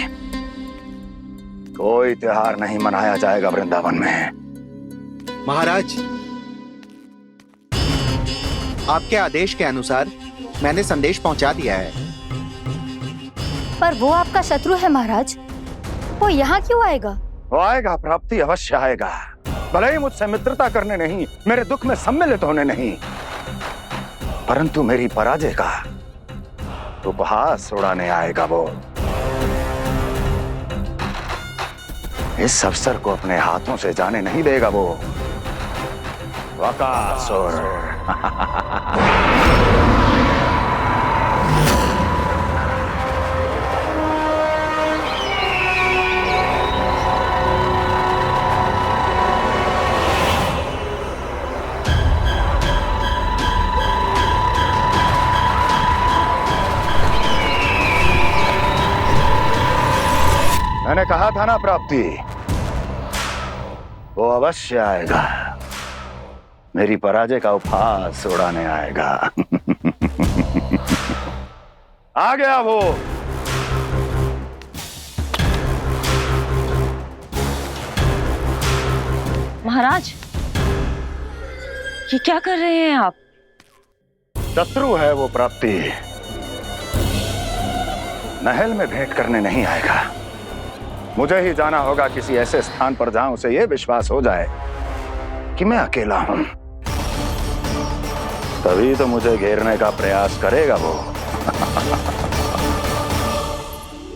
कोई त्योहार नहीं मनाया जाएगा वृंदावन में। महाराज, आपके आदेश के अनुसार मैंने संदेश पहुंचा दिया है। पर वो आपका शत्रु है महाराज, वो यहाँ क्यों आएगा? वो आएगा, प्राप्ति अवश्य आएगा। भले ही मुझसे मित्रता करने नहीं, मेरे दुख में सम्मिलित होने नहीं, परंतु मेरी पराजय का उपहास उड़ाने आएगा वो। इस अवसर को अपने हाथों से जाने नहीं देगा वो बकासुर। मैंने कहा था ना प्राप्ति, वो अवश्य आएगा, मेरी पराजय का उपहास उड़ाने आएगा। आ गया वो। महाराज, ये क्या कर रहे हैं आप? शत्रु है वो प्राप्ति, महल में भेंट करने नहीं आएगा। मुझे ही जाना होगा किसी ऐसे स्थान पर जहां उसे यह विश्वास हो जाए कि मैं अकेला हूं, तभी तो मुझे घेरने का प्रयास करेगा वो।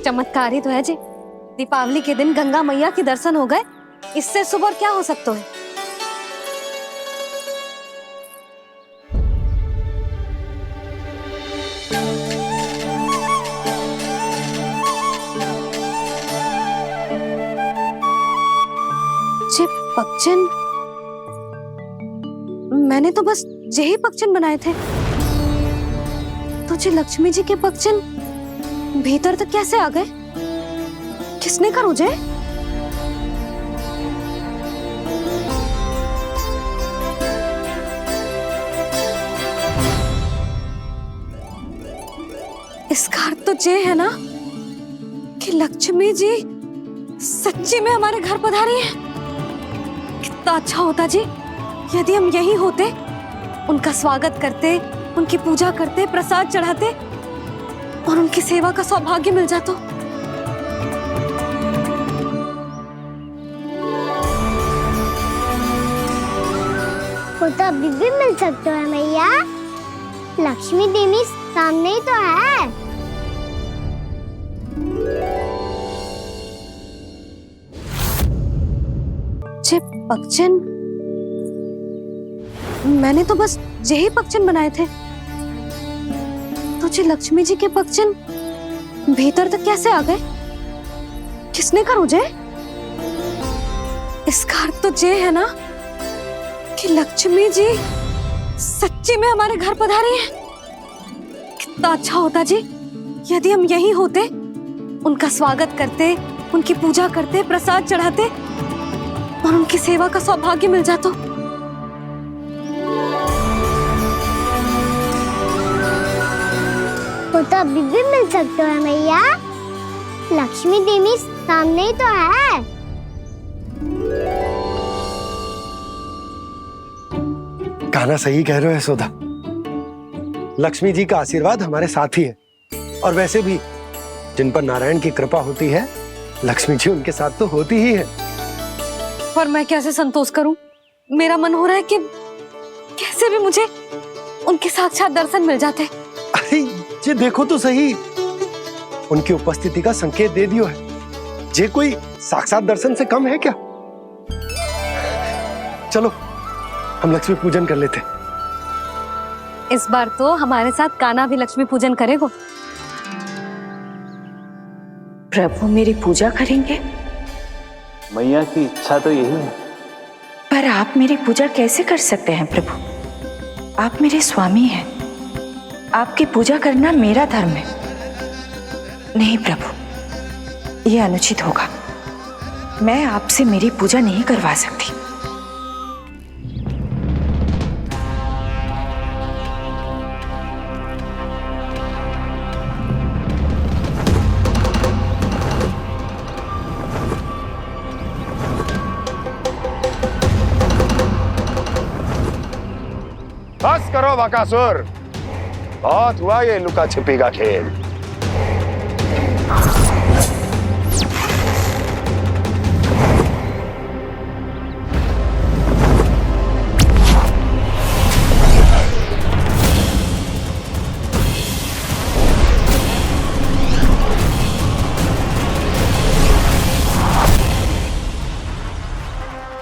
चमत्कार ही तो है जी। दीपावली के दिन गंगा मैया के दर्शन हो गए, इससे शुभ और क्या हो सकता है? पक्षन, मैंने तो बस यही पक्षन बनाए थे। तुझे लक्ष्मी जी के पक्षन भीतर तक कैसे आ गए? किसने कर मुझे? इसका अर्थ तो ये है ना कि लक्ष्मी जी सच्ची में हमारे घर पधारी हैं। कितना अच्छा होता जी यदि हम यही होते, उनका स्वागत करते, उनकी पूजा करते, प्रसाद चढ़ाते और उनकी सेवा का सौभाग्य मिल जाता। वो तो अभी भी मिल सकता है मैया, लक्ष्मी देवी सामने ही तो है। पक्षन, मैंने तो बस यही पक्षन बनाए थे। सोचे लक्ष्मी जी के भक्तजन भीतर तक कैसे आ गए? किसने कहा मुझे? इसका अर्थ तो ये है ना कि लक्ष्मी जी सच्ची में हमारे घर पधारी हैं। कितना अच्छा होता जी यदि हम यहीं होते, उनका स्वागत करते, उनकी पूजा करते, प्रसाद चढ़ाते और उनकी सेवा का सौभाग्य मिल जाता। वो तो अभी भी मिल सकते हैं मैया, लक्ष्मी देवी सामने ही तो है। कान्हा सही कह रहे हो यशोदा, लक्ष्मी जी का आशीर्वाद हमारे साथ ही है। और वैसे भी जिन पर नारायण की कृपा होती है, लक्ष्मी जी उनके साथ तो होती ही है। पर मैं कैसे संतोष करूं? मेरा मन हो रहा है कि कैसे भी मुझे उनके साक्षात दर्शन मिल जाते। अरे ये देखो तो सही, उनकी उपस्थिति का संकेत दे दियो है। ये कोई साक्षात दर्शन से कम है क्या? चलो हम लक्ष्मी पूजन कर लेते। इस बार तो हमारे साथ कान्हा भी लक्ष्मी पूजन करेगा। प्रभु मेरी पूजा करेंगे? मैया की इच्छा तो यही है। पर आप मेरी पूजा कैसे कर सकते हैं प्रभु? आप मेरे स्वामी हैं, आपकी पूजा करना मेरा धर्म है। नहीं प्रभु, यह अनुचित होगा। मैं आपसे मेरी पूजा नहीं करवा सकती। बस करो बकासुर, बहुत हुआ ये लुका छिपी का खेल।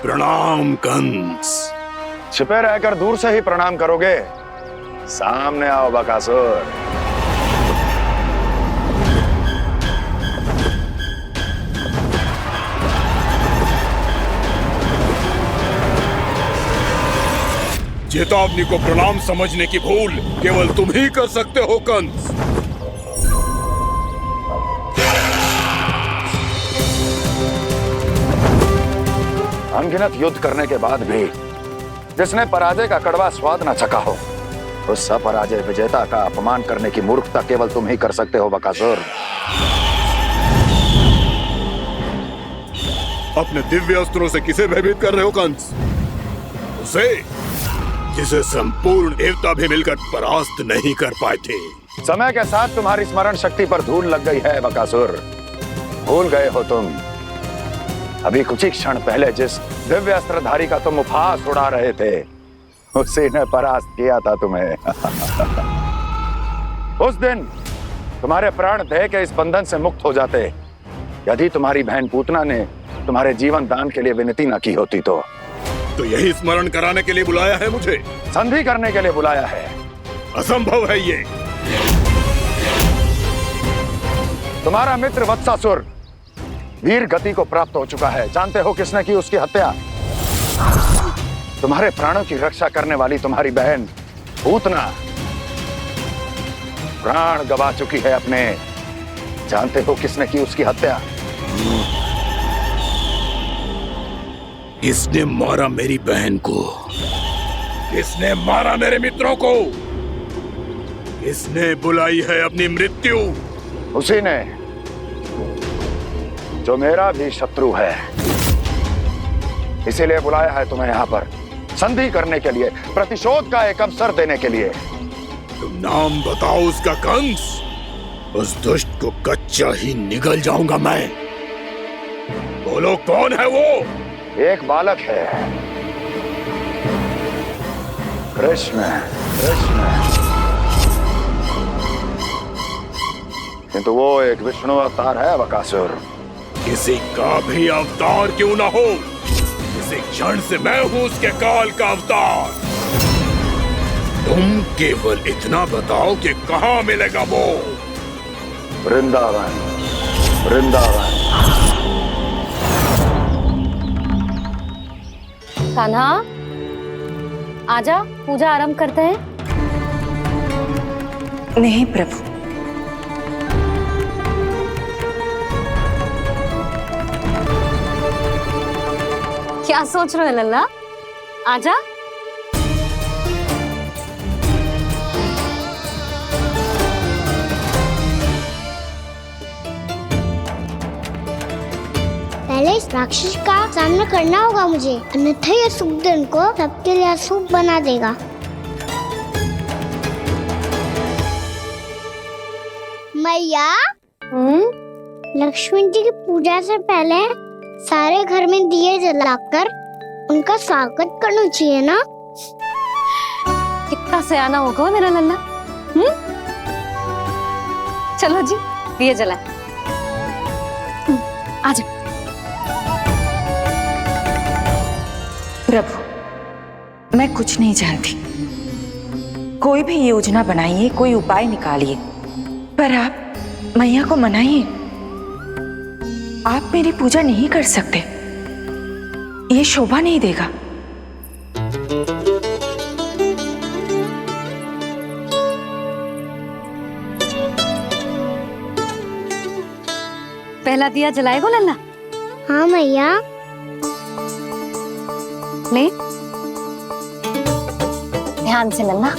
प्रणाम कंस। छिपे रहकर दूर से ही प्रणाम करोगे? सामने आओ बकासुर। चेतावनी को प्रणाम समझने की भूल केवल तुम ही कर सकते हो कंस। अनगिनत युद्ध करने के बाद भी जिसने पराजय का कड़वा स्वाद न चखा हो, उस अपराजय विजेता का अपमान करने की मूर्खता केवल तुम ही कर सकते हो बकासुर। अपने दिव्य अस्त्रों से किसे भयभीत कर रहे हो कंस? उसे जिसे संपूर्ण देवता भी मिलकर परास्त नहीं कर पाए थे। समय के साथ तुम्हारी स्मरण शक्ति पर धूल लग गई है बकासुर। भूल गए हो तुम अभी कुछ ही क्षण पहले जिस दिव्य अस्त्रधारी का तुम उपहास उड़ा रहे थे, उसी ने परास्त किया था तुम्हें। उस दिन तुम्हारे प्राण देह के इस बंधन से मुक्त हो जाते यदि तुम्हारी बहन पूतना ने तुम्हारे जीवन दान के लिए विनती न की होती तो यही स्मरण कराने के लिए बुलाया है मुझे? संधि करने के लिए बुलाया है। असंभव है ये। तुम्हारा मित्र वत्सासुर वीर गति को प्राप्त हो चुका है। जानते हो किसने की उसकी हत्या? तुम्हारे प्राणों की रक्षा करने वाली तुम्हारी बहन पूतना प्राण गवा चुकी है अपने। जानते हो किसने की उसकी हत्या? किसने मारा मेरी बहन को? किसने मारा मेरे मित्रों को? किसने बुलाई है अपनी मृत्यु? उसी ने जो मेरा भी शत्रु है। इसीलिए बुलाया है तुम्हें यहाँ पर संधि करने के लिए, प्रतिशोध का एक अवसर देने के लिए। तुम नाम बताओ उसका कंस। उस दुष्ट को कच्चा ही निगल जाऊंगा मैं। बोलो कौन है वो? एक बालक है, कृष्ण। किंतु वो एक विष्णु अवतार है बकासुर। किसी का भी अवतार क्यों ना हो, इसी क्षण से मैं हूं उसके काल का अवतार। तुम केवल इतना बताओ कि कहाँ मिलेगा वो। वृंदावन, वृंदावन। कान्हा, आजा, पूजा आरंभ करते हैं। नहीं प्रभु, क्या सोच रहे हो लल्ला? आजा। पहले इस राक्षस का सामना करना होगा मुझे, अन्यथा ये शुभ दिन को सबके लिए अशुभ बना देगा। मैया, लक्ष्मी जी की पूजा से पहले सारे घर में दिए जलाकर उनका स्वागत करना चाहिए ना? कितना सयाना होगा मेरा लल्ला। चलो जी, दिए जलाए। आजा। प्रभु, मैं कुछ नहीं जानती। कोई भी योजना बनाइए, कोई उपाय निकालिए, पर आप मैया को मनाइए। आप मेरी पूजा नहीं कर सकते, ये शोभा नहीं देगा। पहला दिया जलाएगो लल्ला? हाँ मैया। ले, ध्यान से लल्ला।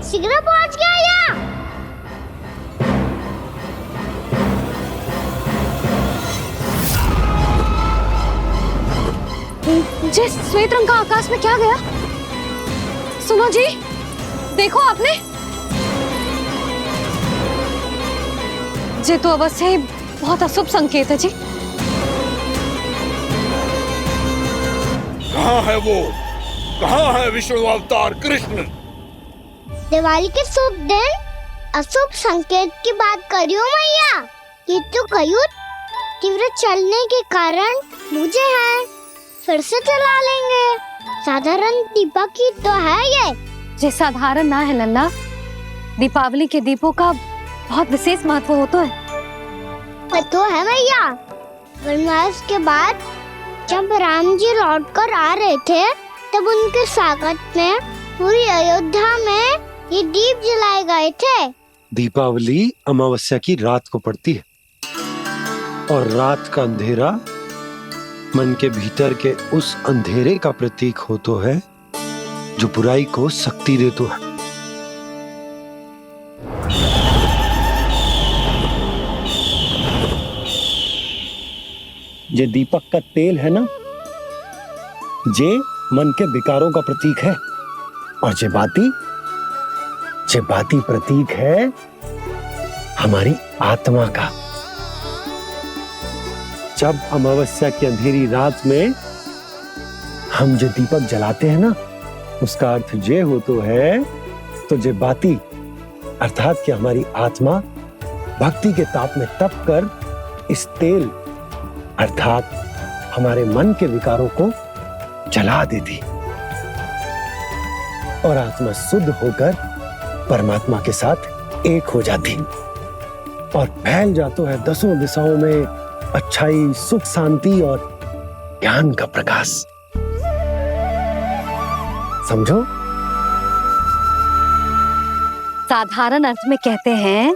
शीघ्र पहुंच गया यहाँ। जे श्वेत रंग का आकाश में क्या गया? सुनो जी, देखो आपने, जे तो अवश्य ही बहुत अशुभ संकेत है जी। कहाँ है वो? कहाँ है विष्णु अवतार कृष्ण? दिवाली के शुभ दिन अशुभ संकेत की बात कर रही हूँ मैया। ये तो कयूत तीव्र चलने के कारण मुझे है, फिर से चला लेंगे। साधारण दीपक ही तो है ये साधारण ना है लल्ला, दीपावली के दीपों का बहुत विशेष महत्व होता है। तो है मैया, वनवास के बाद जब राम जी लौट कर आ रहे थे तब उनके स्वागत में पूरी अयोध्या में ये दीप जलाए गए थे। दीपावली अमावस्या की रात को पड़ती है और रात का अंधेरा मन के भीतर के उस अंधेरे का प्रतीक हो तो है जो बुराई को शक्ति दे तो है। ये दीपक का तेल है ना, जे मन के विकारों का प्रतीक है, और जे बाती प्रतीक है हमारी आत्मा का। जब अमावस्या की अंधेरी रात में हम जो दीपक जलाते हैं ना, उसका अर्थ ये हो तो है, तो जे बाती अर्थात कि हमारी आत्मा भक्ति के ताप में तप कर इस तेल अर्थात हमारे मन के विकारों को जला देती और आत्मा शुद्ध होकर परमात्मा के साथ एक हो जाती और फैल जाता है दसों दिशाओं में अच्छाई, सुख, शांति और ज्ञान का प्रकाश। समझो? साधारण अर्थ में कहते हैं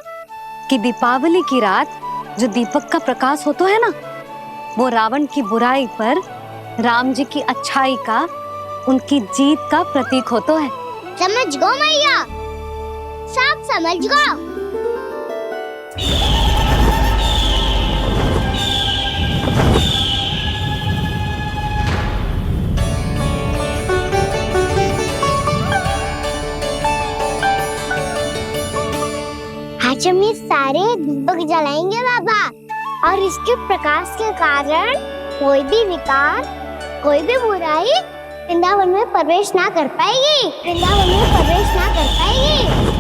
कि दीपावली की रात जो दीपक का प्रकाश होता है ना, वो रावण की बुराई पर राम जी की अच्छाई का, उनकी जीत का प्रतीक होता है। समझ गो मैया, सब समझ गो। आज हम ये सारे दीपक जलाएंगे बाबा, और इसके प्रकाश के कारण कोई भी विकार, कोई भी बुराई वृंदावन में प्रवेश ना कर पाएगी, वृंदावन में प्रवेश ना कर पाएगी।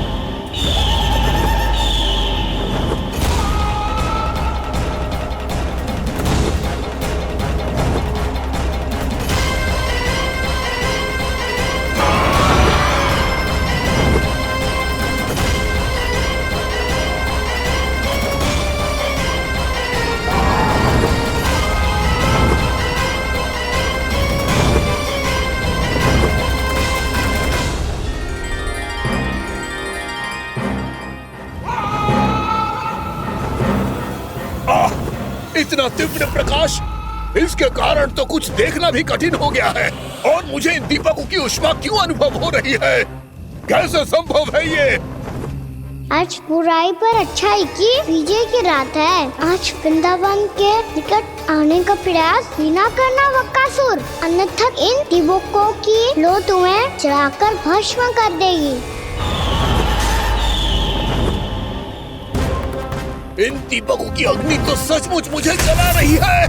इतना तीव्र प्रकाश, इसके कारण तो कुछ देखना भी कठिन हो गया है। और मुझे इन दीपकों की ऊष्मा क्यों अनुभव हो रही है? कैसे संभव है ये? आज बुराई पर अच्छाई की विजय की रात है। आज वृंदावन के निकट आने का प्रयास भी ना करना बकासुर, अन्यथा इन दीपकों की लो तुम्हें जलाकर भस्म कर देगी। इन दीपकों की अग्नि तो सचमुच मुझे जला रही है।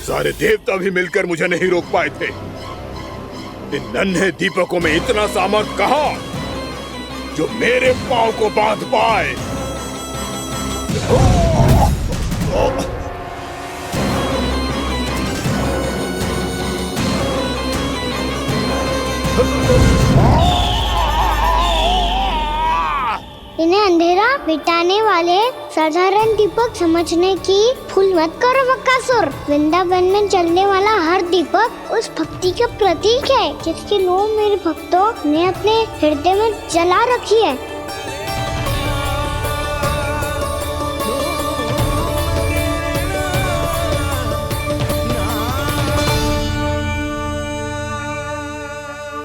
सारे देवता भी मिलकर मुझे नहीं रोक पाए थे। इन नन्हे दीपकों में इतना सामर्थ्य कहां जो मेरे पांव को बांध पाए। इन्हें अंधेरा मिटाने वाले साधारण दीपक समझने की भूल मत करो बकासुर। वृंदावन में जलने वाला हर दीपक उस भक्ति का प्रतीक है जिसकी लो मेरे भक्तों ने अपने हृदय में जला रखी है।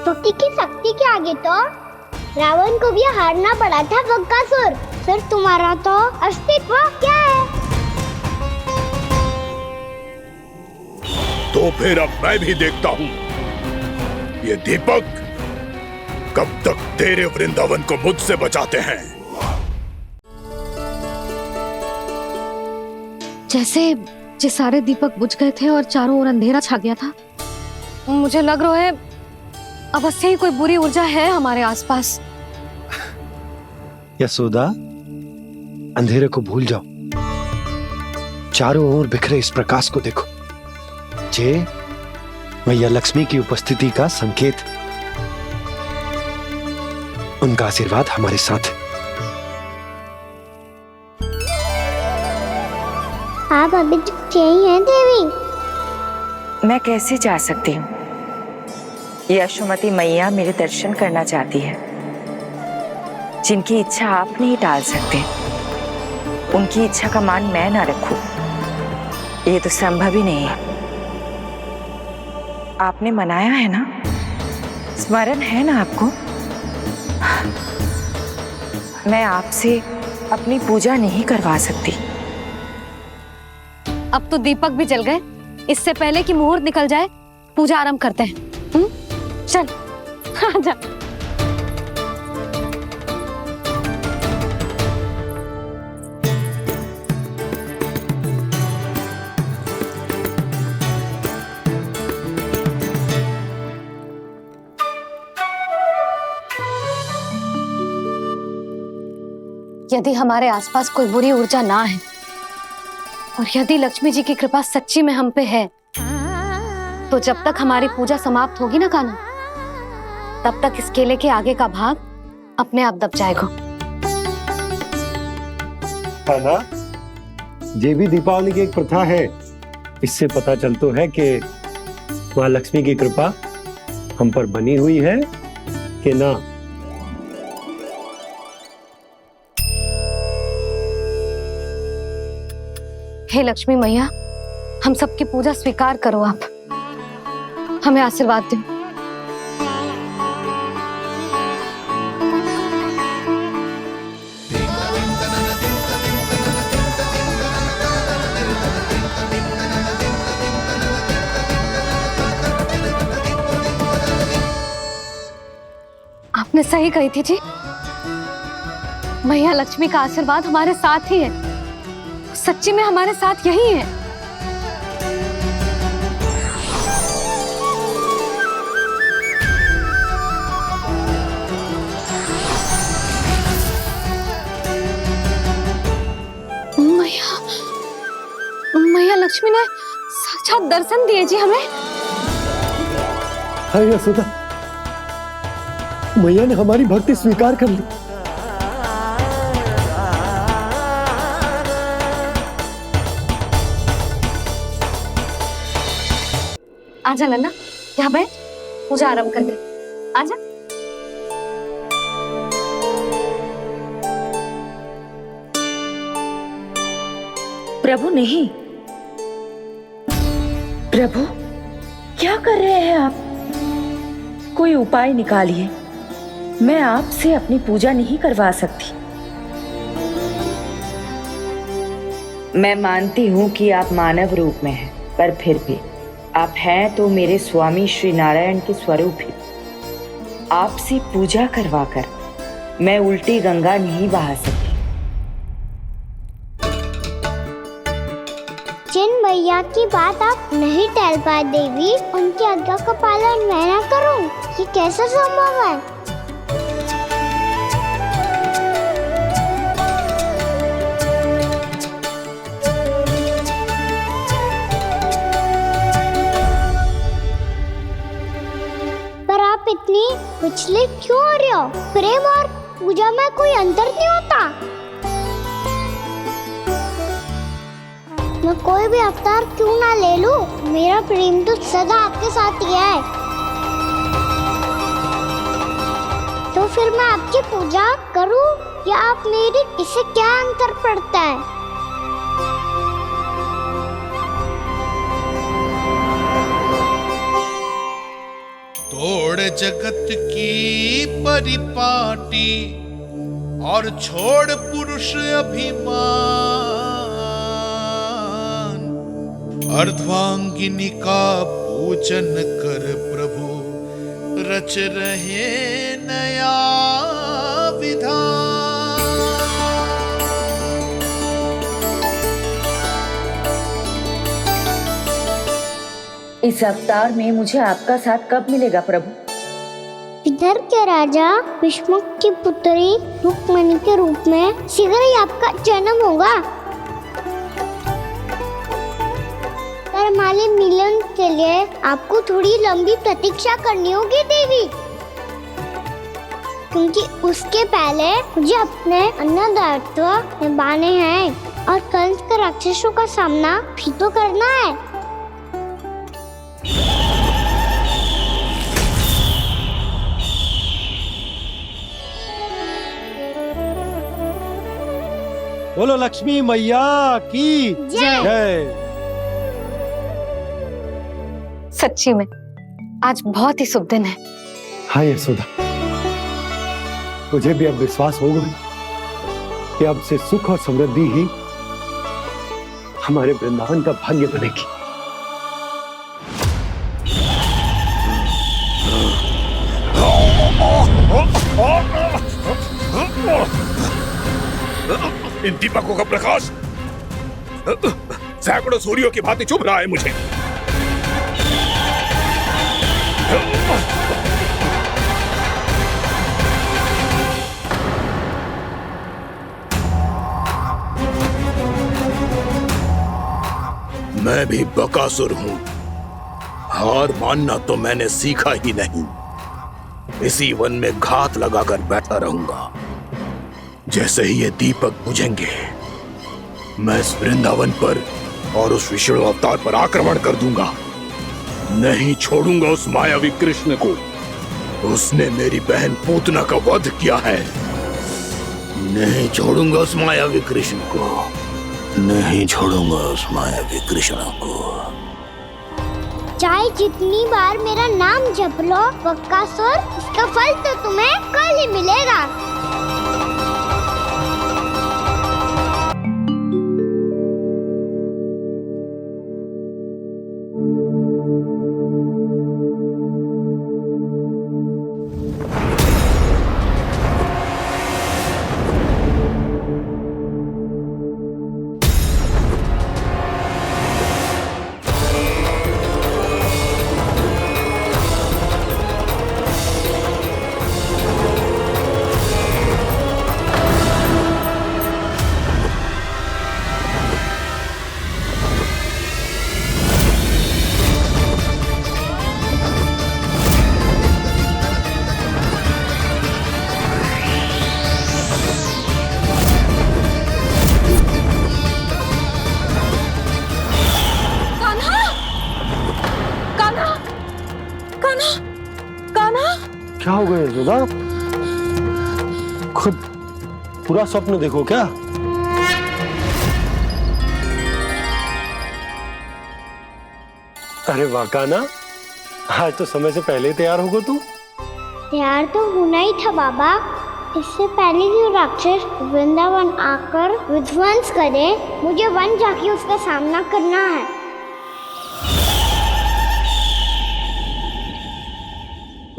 भक्ति की शक्ति के आगे तो रावण को भी हारना पड़ा था बकासुर। फिर तुम्हारा तो अस्तित्व क्या है? तो फिर अब मैं भी देखता हूँ ये दीपक कब तक तेरे वृंदावन को मुझसे बचाते हैं। जैसे ये सारे दीपक बुझ गए थे और चारों ओर अंधेरा छा गया था, मुझे लग रहा है अवश्य ही कोई बुरी ऊर्जा है हमारे आसपास। यशोदा, अंधेरे को भूल जाओ, चारों ओर बिखरे इस प्रकाश को देखो। जे मैया लक्ष्मी की उपस्थिति का संकेत, उनका आशीर्वाद हमारे साथ। आप अभी तक यही हैं देवी? मैं कैसे जा सकती हूँ? यशोमती मैया मेरे दर्शन करना चाहती है। जिनकी इच्छा आप नहीं टाल सकते, उनकी इच्छा का मान मैं ना रखूं, ये तो संभव ही नहीं है। आपने मनाया है ना, स्मरण है ना आपको? मैं आपसे अपनी पूजा नहीं करवा सकती। अब तो दीपक भी जल गए, इससे पहले कि मुहूर्त निकल जाए पूजा आरंभ करते हैं। चल आजा। यदि हमारे आसपास कोई बुरी ऊर्जा ना है और यदि लक्ष्मी जी की कृपा सच्ची में हम पे है, तो जब तक हमारी पूजा समाप्त होगी ना कान्हा, तब तक इस केले के आगे का भाग अपने आप दब जाएगा। कान्हा, ये भी दीपावली की एक प्रथा है। इससे पता चलता है कि माँ लक्ष्मी की कृपा हम पर बनी हुई है कि ना। हे लक्ष्मी मैया, हम सबकी पूजा स्वीकार करो, आप हमें आशीर्वाद दो। आपने सही कही थी जी, मैया लक्ष्मी का आशीर्वाद हमारे साथ ही है, सच्ची में हमारे साथ यही है। मैया लक्ष्मी ने साक्षात दर्शन दिए जी हमें। हाय यशोदा, मैया ने हमारी भक्ति स्वीकार कर ली। आजा नन्ना, यहाँ बैठ, पूजा आरंभ कर दे। आजा। प्रभु नहीं, प्रभु क्या कर रहे हैं आप? कोई उपाय निकालिए, मैं आपसे अपनी पूजा नहीं करवा सकती। मैं मानती हूँ कि आप मानव रूप में हैं, पर फिर भी आप हैं तो मेरे स्वामी श्री नारायण के स्वरूप ही। आपसे पूजा करवाकर मैं उल्टी गंगा नहीं बहा सकती। जिन भैया की बात आप नहीं टाल पाए देवी, उनकी आज्ञा का पालन मैं ना करूं, ये कैसे संभव है? पर आप इतनी विचलित क्यों हो रहे हो? प्रेम और पूजा में कोई अंतर नहीं होता। मैं कोई भी अवतार क्यों ना ले लूं, मेरा प्रेम तो सदा आपके साथ ही है। तो फिर मैं आपकी पूजा करूं या आप मेरी, इससे क्या अंतर पड़ता है? तोड़ जगत की परिपाटी और छोड़ पुरुष अभिमान, अर्धांगिनी का पूजन कर प्रभु रच रहे नया विधान। इस अवतार में मुझे आपका साथ कब मिलेगा प्रभु? इधर के राजा भीष्मक की पुत्री रुक्मणी के रूप में शीघ्र ही आपका जन्म होगा। हमारे मिलन के लिए आपको थोड़ी लंबी प्रतीक्षा करनी होगी देवी, क्योंकि उसके पहले मुझे अपने अन्य दायित्व निभाने हैं और कंस के राक्षसों का सामना भी तो करना है। बोलो लक्ष्मी मैया की जय। सच्ची में आज बहुत ही शुभ दिन है। हाँ यशोदा, मुझे भी अब विश्वास हो गया कि अब से सुख और समृद्धि ही हमारे वृंदावन का भाग्य बनेगी। इन दीपकों का प्रकाश सैकड़ों सूर्यों की भांति चुभ रहा है मुझे। मैं भी बकासुर हूं। हार मानना तो मैंने सीखा ही नहीं। इसी वन में घात लगाकर बैठा रहूंगा। जैसे ही ये दीपक बुझेंगे, मैं इस वृंदावन पर और उस विष्णु अवतार पर आक्रमण कर दूंगा। नहीं छोड़ूंगा उस मायावी कृष्ण को। उसने मेरी बहन पूतना का वध किया है। नहीं छोड़ूंगा उस मायावी कृष्ण को। नहीं छोड़ूंगा उस मायावी कृष्ण को। चाहे जितनी बार मेरा नाम जप लो बकासुर, इसका फल तो तुम्हें कल ही मिलेगा। क्या हो गया यशोदा? खुद पूरा स्वप्न देखो क्या? अरे वाह कान्हा, आज तो समय से पहले तैयार होगा तू। तैयार तो होना ही था बाबा। इससे पहले कि राक्षस वृंदावन आकर विध्वंस करे, मुझे वन जाके उसका सामना करना है।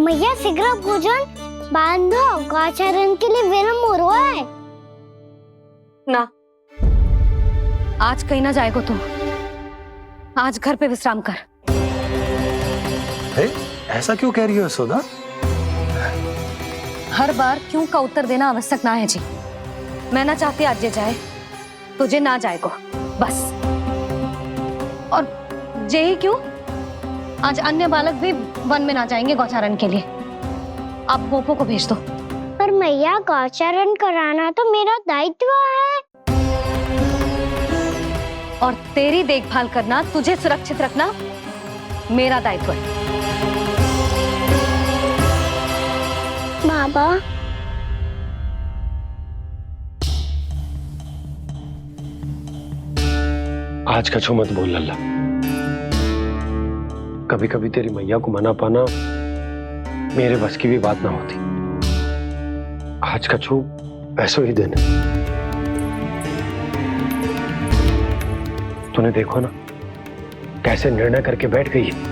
मैया शीघ्र भोजन बांधो, गौचरण के लिए विलंब हो रहा है। ना, आज कहीं ना जाएगो तुम। आज घर पे विश्राम कर। ऐसा क्यों कह रही हो यशोदा? हर बार क्यों का उत्तर देना आवश्यक ना है जी। मैं ना चाहती आज ये जाए, तुझे ना जाएगो बस। और जे ही क्यों, आज अन्य बालक भी वन में ना जाएंगे गौचारण के लिए। आप गोपो को भेज दो। पर मैया गौचारण कराना तो मेरा दायित्व है। और तेरी देखभाल करना, तुझे सुरक्षित रखना मेरा दायित्व है। बाबा, आज कछु मत बोल लल्ला। कभी कभी तेरी मैया को मना पाना मेरे बस की भी बात ना होती। आज कछु ऐसो ही दिन है। तूने देखो ना कैसे निर्णय करके बैठ गई है।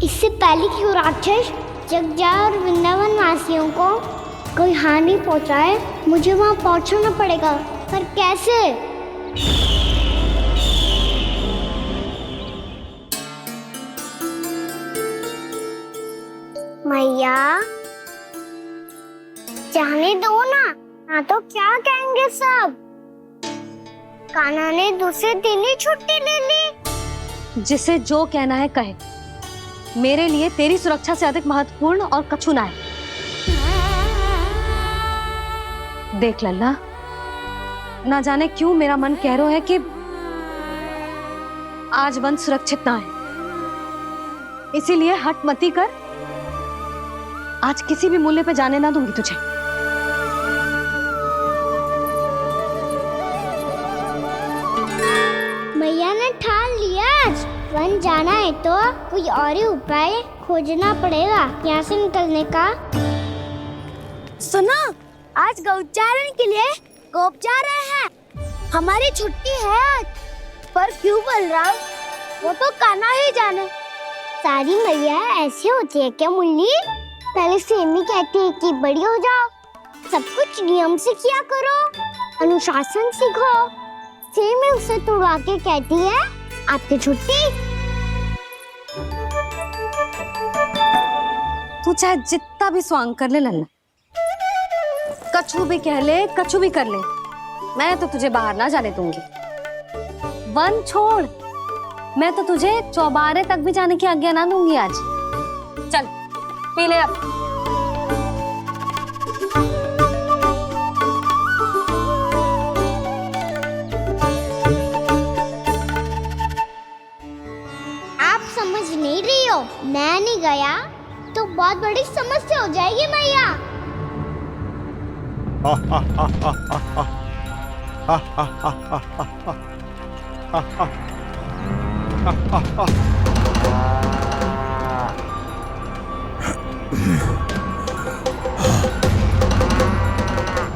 इससे पहले कि वो राक्षस जगजा और वृंदावन वासियों को कोई हानि पहुंचाए, मुझे वहां पहुंचना पड़ेगा। पर कैसे? मैया, जाने दो ना तो क्या कहेंगे सब। कान्हा ने दूसरे दिन ही छुट्टी ले ली। जिसे जो कहना है कहे। मेरे लिए तेरी सुरक्षा से अधिक महत्वपूर्ण और कछु ना है। देख लल्ला, ना जाने क्यों मेरा मन कह रहा है कि आज वन सुरक्षित ना है। इसीलिए हट मती कर। आज किसी भी मूल्य पे जाने ना दूंगी तुझे। मैया ने ठान लिया, वन जाना है तो कोई और ही उपाय खोजना पड़ेगा यहाँ से निकलने का। सुनो, आज गौचारण के लिए गोप जा रहे हैं। हमारी छुट्टी है आज। पर क्यों बलराम? वो तो कान्हा ही जाने। सारी मैया ऐसी होती है क्या मुन्नी? पहले सेमी कहती है कि बड़ी हो जाओ, सब कुछ नियम से किया करो, अनुशासन सीखो। सेमी उसे तुड़वा के कहती है आपकी छुट्टी। तू चाहे जितना भी स्वांग कर ले लल्ला, कछु भी कह ले, कछु भी कर ले, मैं तो तुझे बाहर ना जाने दूंगी। वन छोड़, मैं तो तुझे चौबारे तक भी जाने की आज्ञा ना दूंगी आज। चल पी ले अब। आप समझ नहीं रही हो, मैं नहीं गया तो बहुत बड़ी समस्या हो जाएगी मैया।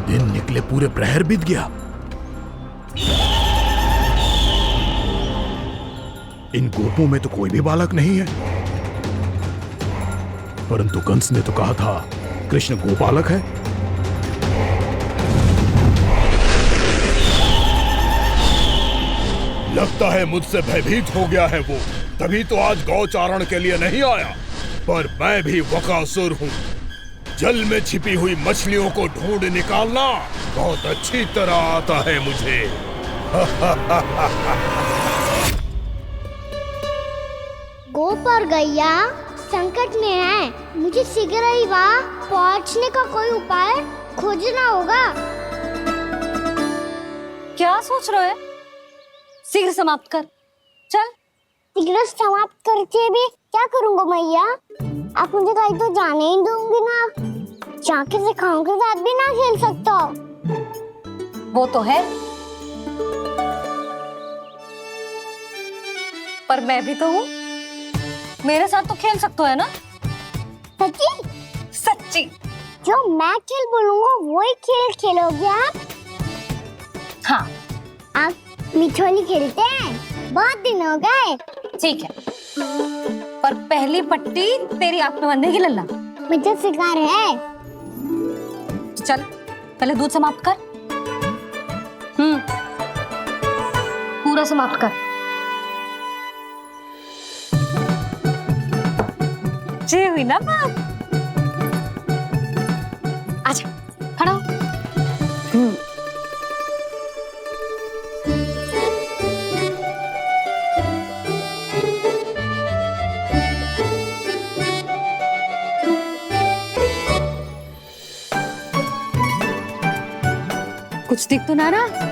दिन निकले पूरे प्रहर बीत गया। इन गोपों में तो कोई भी बालक नहीं है, परंतु कंस ने तो कहा था कृष्ण गोपालक है। लगता है मुझसे भयभीत हो गया है वो, तभी तो आज गौचारण के लिए नहीं आया। पर मैं भी वकासुर हूँ, जल में छिपी हुई मछलियों को ढूंढ निकालना बहुत अच्छी तरह आता है मुझे। गोप और गैया संकट में है, मुझे शीघ्र ही वहाँ पहुँचने का कोई उपाय खोजना होगा। क्या सोच रहे हो? शीघ्र समाप्त कर, चल। शीघ्र समाप्त करके भी क्या करूँगा मैया? आप मुझे कहीं तो जाने ही दूंगी ना, जाके सिखाओं के साथ भी ना खेल सकता हो। वो तो है, पर मैं भी तो हूँ, मेरे साथ तो खेल सकते हो है ना? सच्ची? सच्ची। जो मैं खेल बोलूँगा वही खेल खेलोगे आप? हाँ। आप मिठोली खेलते हैं? बहुत दिन हो गए। ठीक है, पर पहली पट्टी तेरी आंख में बांधेगी लल्ला। मुझे शिकार है। चल पहले दूध समाप्त कर। पूरा समाप्त कर। जे हुई ना बात। आजा खड़ा हो। कुछ दिख तो ना रहा?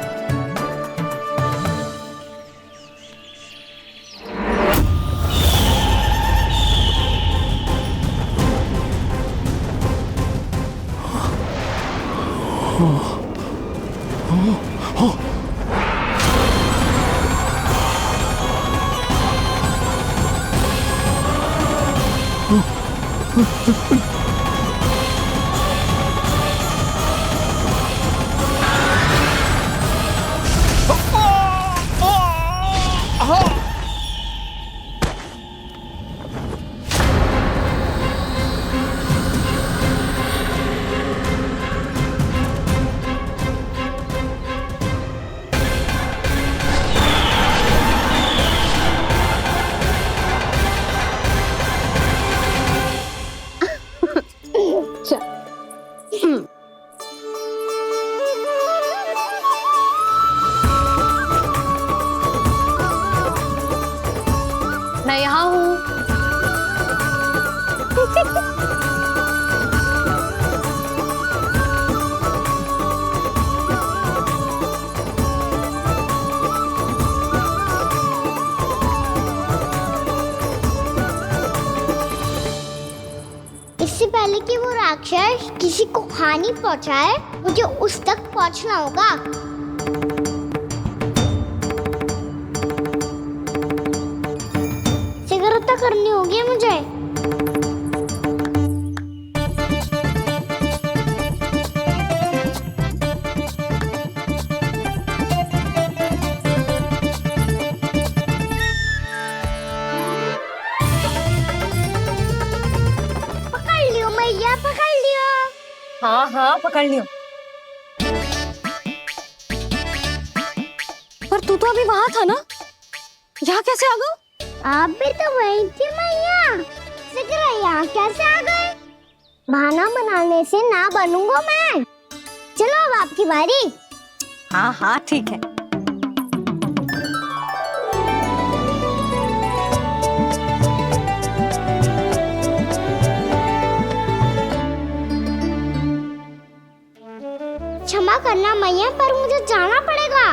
मैं यहाँ हूँ। इससे पहले कि वो राक्षस किसी को हानि पहुंचाए, मुझे उस तक पहुंचना होगा। शीघ्रता करनी होगी मुझे। पकड़ लियो मैया, पकड़ लियो। हाँ हाँ पकड़ लियो। पर तू तो अभी वहां था ना, यहाँ कैसे आ गया? आप भी तो वही थी मैया, शीघ्र यहाँ कैसे आ गए? बहाना बनाने से ना बनूंगा मैं। चलो अब आपकी बारी। हाँ हाँ ठीक है। क्षमा करना मैया, पर मुझे जाना पड़ेगा।